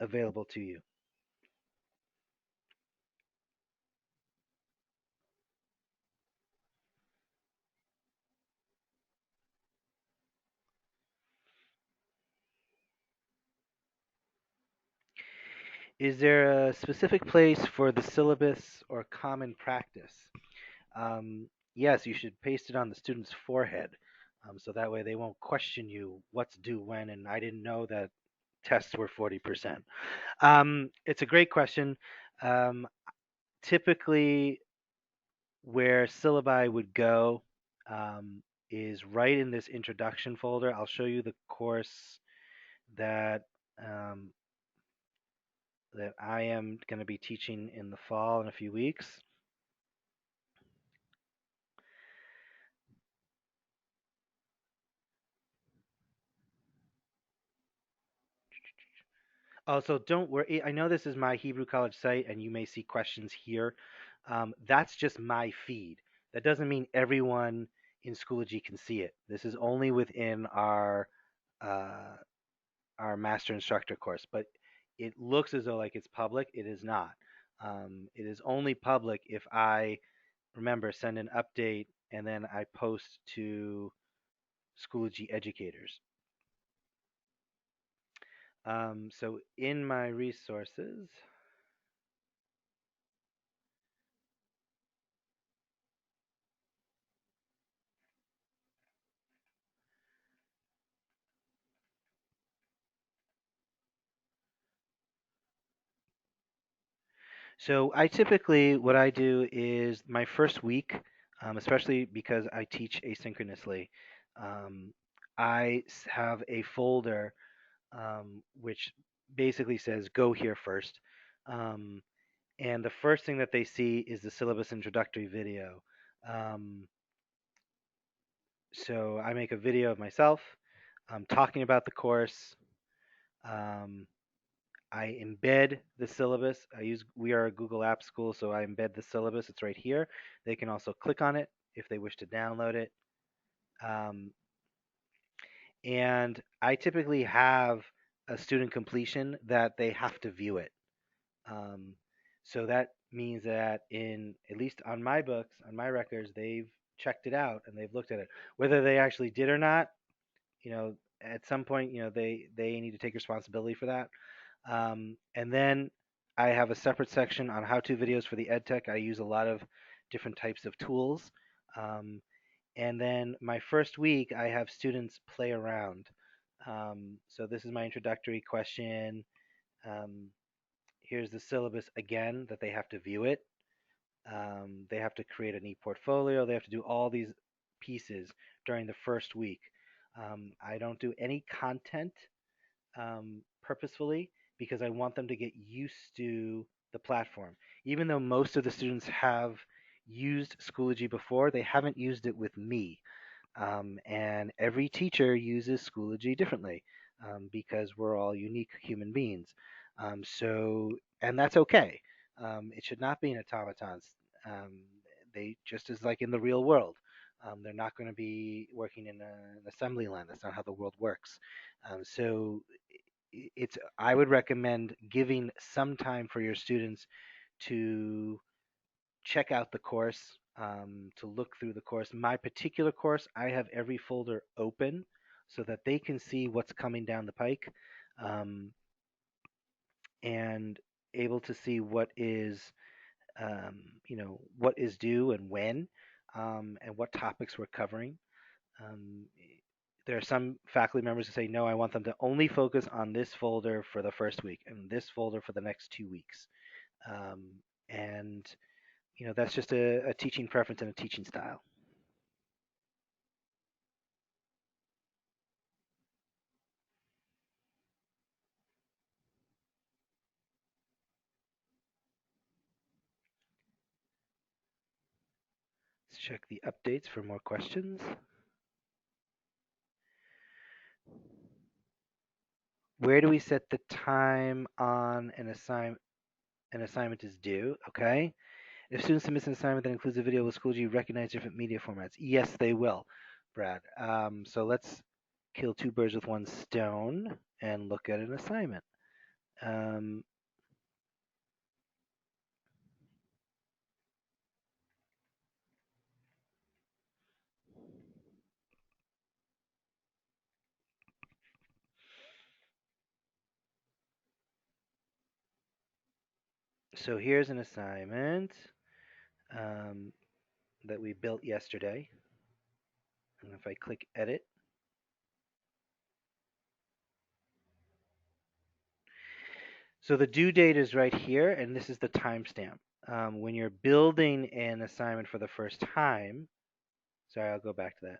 available to you. Is there a specific place for the syllabus or common practice? Yes, you should paste it on the student's forehead, so that way they won't question you what's due when, and I didn't know that tests were 40%. It's a great question. Um, Typically, where syllabi would go um, is right in this introduction folder. I'll show you the course that um, that I am going to be teaching in the fall in a few weeks. Also, don't worry. I know this is my Hebrew College site, and you may see questions here. That's just my feed. That doesn't mean everyone in Schoology can see it. This is only within uh, our Master Instructor course, but it looks as though like it's public. It is not. It is only public if I remember send an update and then I post to Schoology educators. So in my resources, so I typically what I do is my first week, especially because I teach asynchronously, um, have a folder which basically says go here first. Um, and the first thing that they see is the syllabus introductory video. Um, so I make a video of myself talking about the course. Um, I embed the syllabus. We are a Google Apps school, so I embed the syllabus. It's right here. They can also click on it if they wish to download it. Um, and I typically have a student completion that they have to view it. Um, so that means that in at least on my books, on my records, they've checked it out and they've looked at it. Whether they actually did or not, at some point, they need to take responsibility for that. And then I have a separate section on how-to videos for the ed tech. I use a lot of different types of tools. Um, and then my first week, I have students play around. So this is my introductory question. Um, Here's the syllabus again that they have to view it. They have to create an e-portfolio. They have to do all these pieces during the first week. I don't do any content purposefully because I want them to get used to the platform. Even though most of the students have used Schoology before, they haven't used it with me. And every teacher uses Schoology differently because we're all unique human beings. And that's okay. It should not be an automatons. Um, they just as like in the real world. They're not going to be working in an assembly line. That's not how the world works. So it's I would recommend giving some time for your students to check out the course, to look through the course. My particular course, I have every folder open so that they can see what's coming down the pike, um, and able to see what is due and when, and what topics we're covering. Um, there are some faculty members who say, no, I want them to only focus on this folder for the first week and this folder for the next 2 weeks. Um, and that's just a teaching preference and a teaching style. Let's check the updates for more questions. where do we set the time on an assignment is due? Okay. If students submit an assignment that includes a video, will Schoology recognize different media formats? Yes, they will, Brad. So let's kill two birds with one stone and look at an assignment. Um, so here's an assignment um, that we built yesterday. And if I click edit, so the due date is right here, and this is the timestamp. When you're building an assignment for the first time, sorry, I'll go back to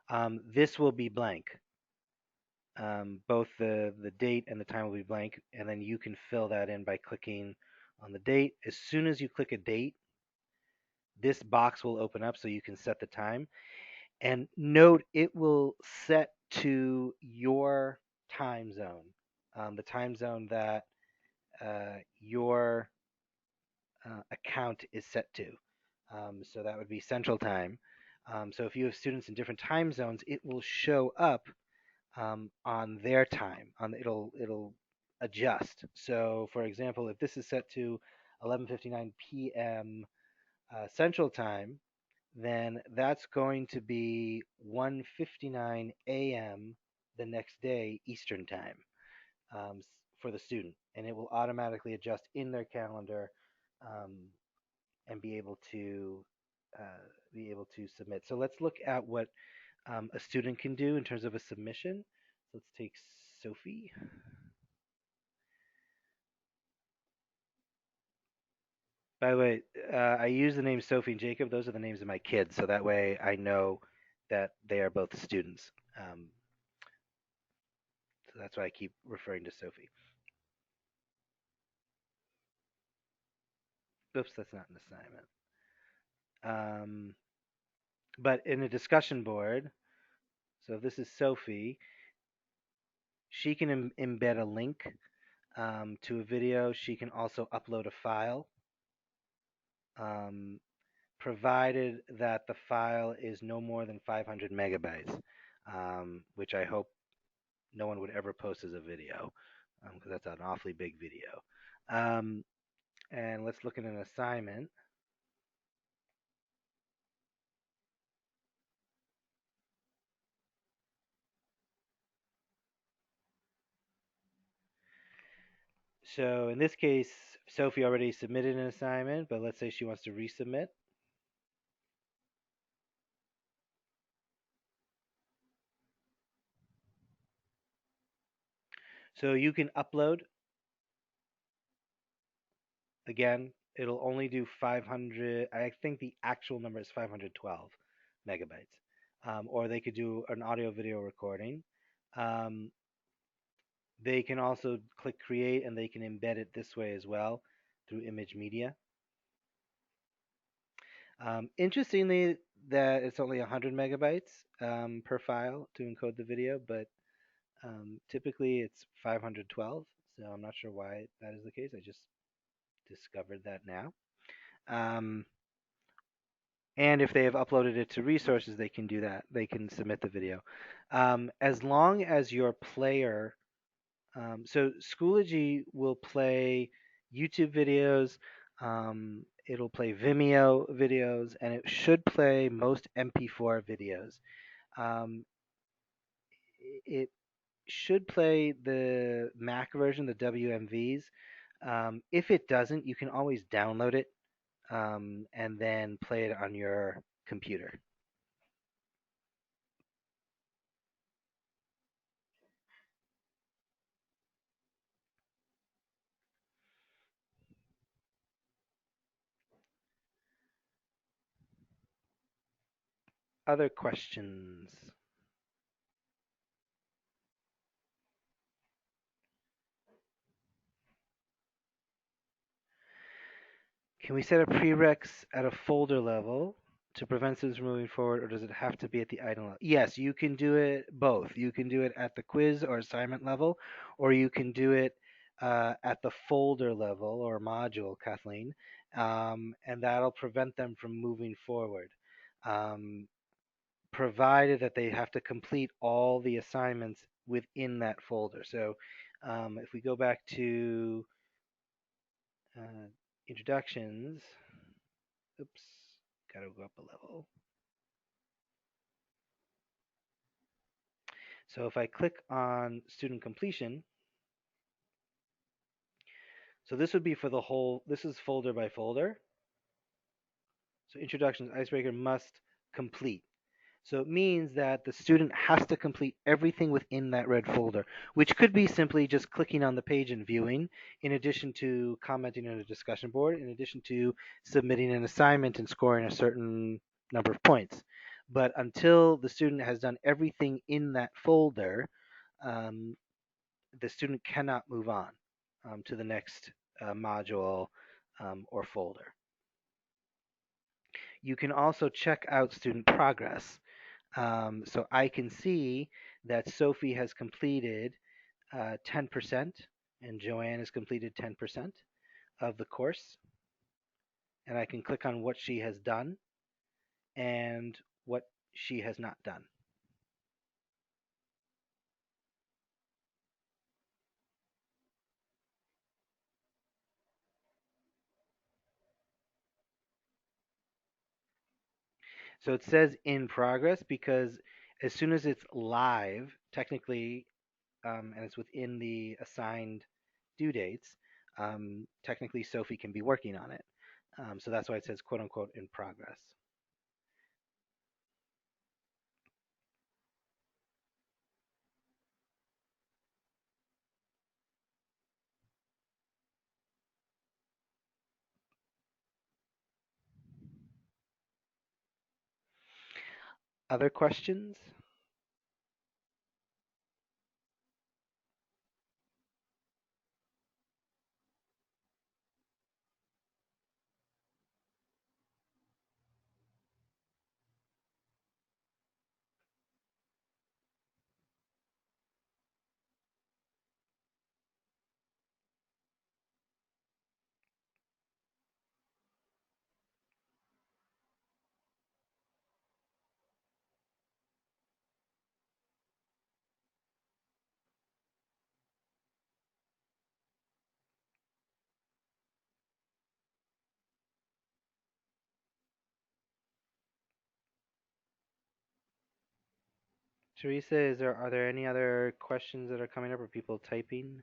that. This will be blank. Both the date and the time will be blank, and then you can fill that in by clicking on the date. As soon as you click a date, this box will open up so you can set the time. And note it will set to your time zone, the time zone that your account is set to. So that would be Central Time. So if you have students in different time zones, it will show up on their time. It'll adjust. So for example, if this is set to 11:59 p.m. Central Time, then that's going to be 1:59 a.m. the next day Eastern Time for the student, and it will automatically adjust in their calendar um, and be able to submit. So let's look at what a student can do in terms of a submission. Let's take Sophie. By the way, I use the names Sophie and Jacob. Those are the names of my kids, so that way I know that they are both students. So that's why I keep referring to Sophie. Oops, that's not an assignment. Um, but in a discussion board, so if this is Sophie, she can embed a link to a video. She can also upload a file, um, provided that the file is no more than 500 megabytes, which I hope no one would ever post as a video because that's an awfully big video. Um, and let's look at an assignment. So in this case, Sophie already submitted an assignment, but let's say she wants to resubmit. So you can upload. Again, it'll only do 500. I think the actual number is 512 megabytes. Or they could do an audio video recording. Um, they can also click create and they can embed it this way as well through image media. Interestingly, that it's only 100 megabytes per file to encode the video, but typically it's 512. So I'm not sure why that is the case. I just discovered that now. Um, and if they have uploaded it to resources, they can do that. They can submit the video. As long as your player, so Schoology will play YouTube videos, it'll play Vimeo videos, and it should play most MP4 videos. Um, it should play the Mac version, the WMVs. If it doesn't, you can always download it and then play it on your computer. Other questions? Can we set a prereqs at a folder level to prevent students from moving forward, or does it have to be at the item level? Yes, you can do it both. You can do it at the quiz or assignment level, or you can do it at the folder level or module, Kathleen, and that'll prevent them from moving forward, um, provided that they have to complete all the assignments within that folder. So if we go back to uh, introductions, oops, gotta go up a level. So if I click on student completion, so this would be for the whole, this is folder by folder. So introductions, icebreaker must complete. So it means that the student has to complete everything within that red folder, which could be simply just clicking on the page and viewing, in addition to commenting on a discussion board, in addition to submitting an assignment and scoring a certain number of points. But until the student has done everything in that folder, um, the student cannot move on to the next module or folder. You can also check out student progress. So I can see that Sophie has completed 10% and Joanne has completed 10% of the course. And I can click on what she has done and what she has not done. So it says in progress because as soon as it's live, technically, and it's within the assigned due dates, technically Sophie can be working on it. So that's why it says quote unquote in progress. Other questions? Teresa, are there any other questions that are coming up or people typing?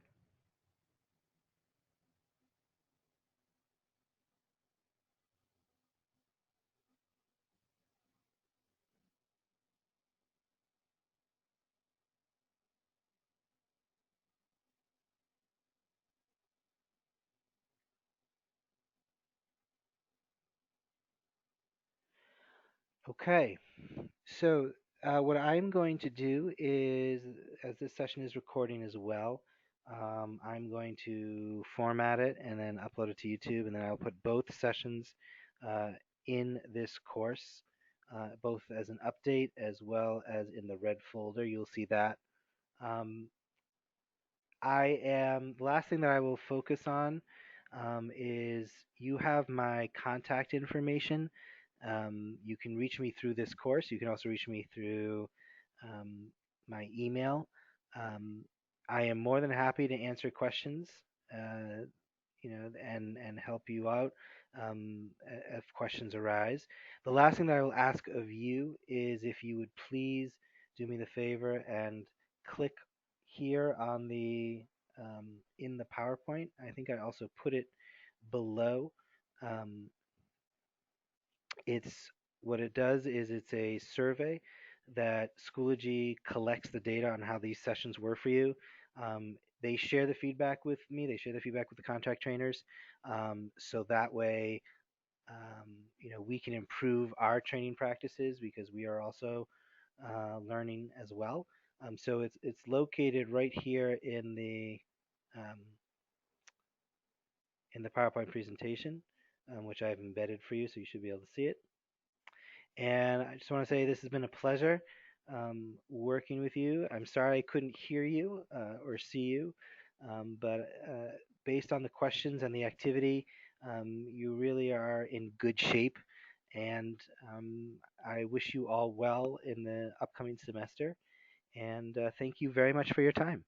Okay, so what I'm going to do is, as this session is recording as well, I'm going to format it and then upload it to YouTube, and then I'll put both sessions uh, in this course, both as an update as well as in the red folder. You'll see that. Um, the last thing that I will focus on is you have my contact information. You can reach me through this course. You can also reach me through um, my email. Um, I am more than happy to answer questions, uh, and help you out if questions arise. The last thing that I will ask of you is if you would please do me the favor and click here on the in the PowerPoint. I think I also put it below. Um, it's what it does is it's a survey that Schoology collects the data on how these sessions were for you. They share the feedback with me. They share the feedback with the contract trainers, so that way, we can improve our training practices because we are also learning as well. So it's located right here um, in the PowerPoint presentation, which I've embedded for you, so you should be able to see it. And I just want to say this has been a pleasure working with you. I'm sorry I couldn't hear you or see you, but based on the questions and the activity, you really are in good shape. And I wish you all well in the upcoming semester. And thank you very much for your time.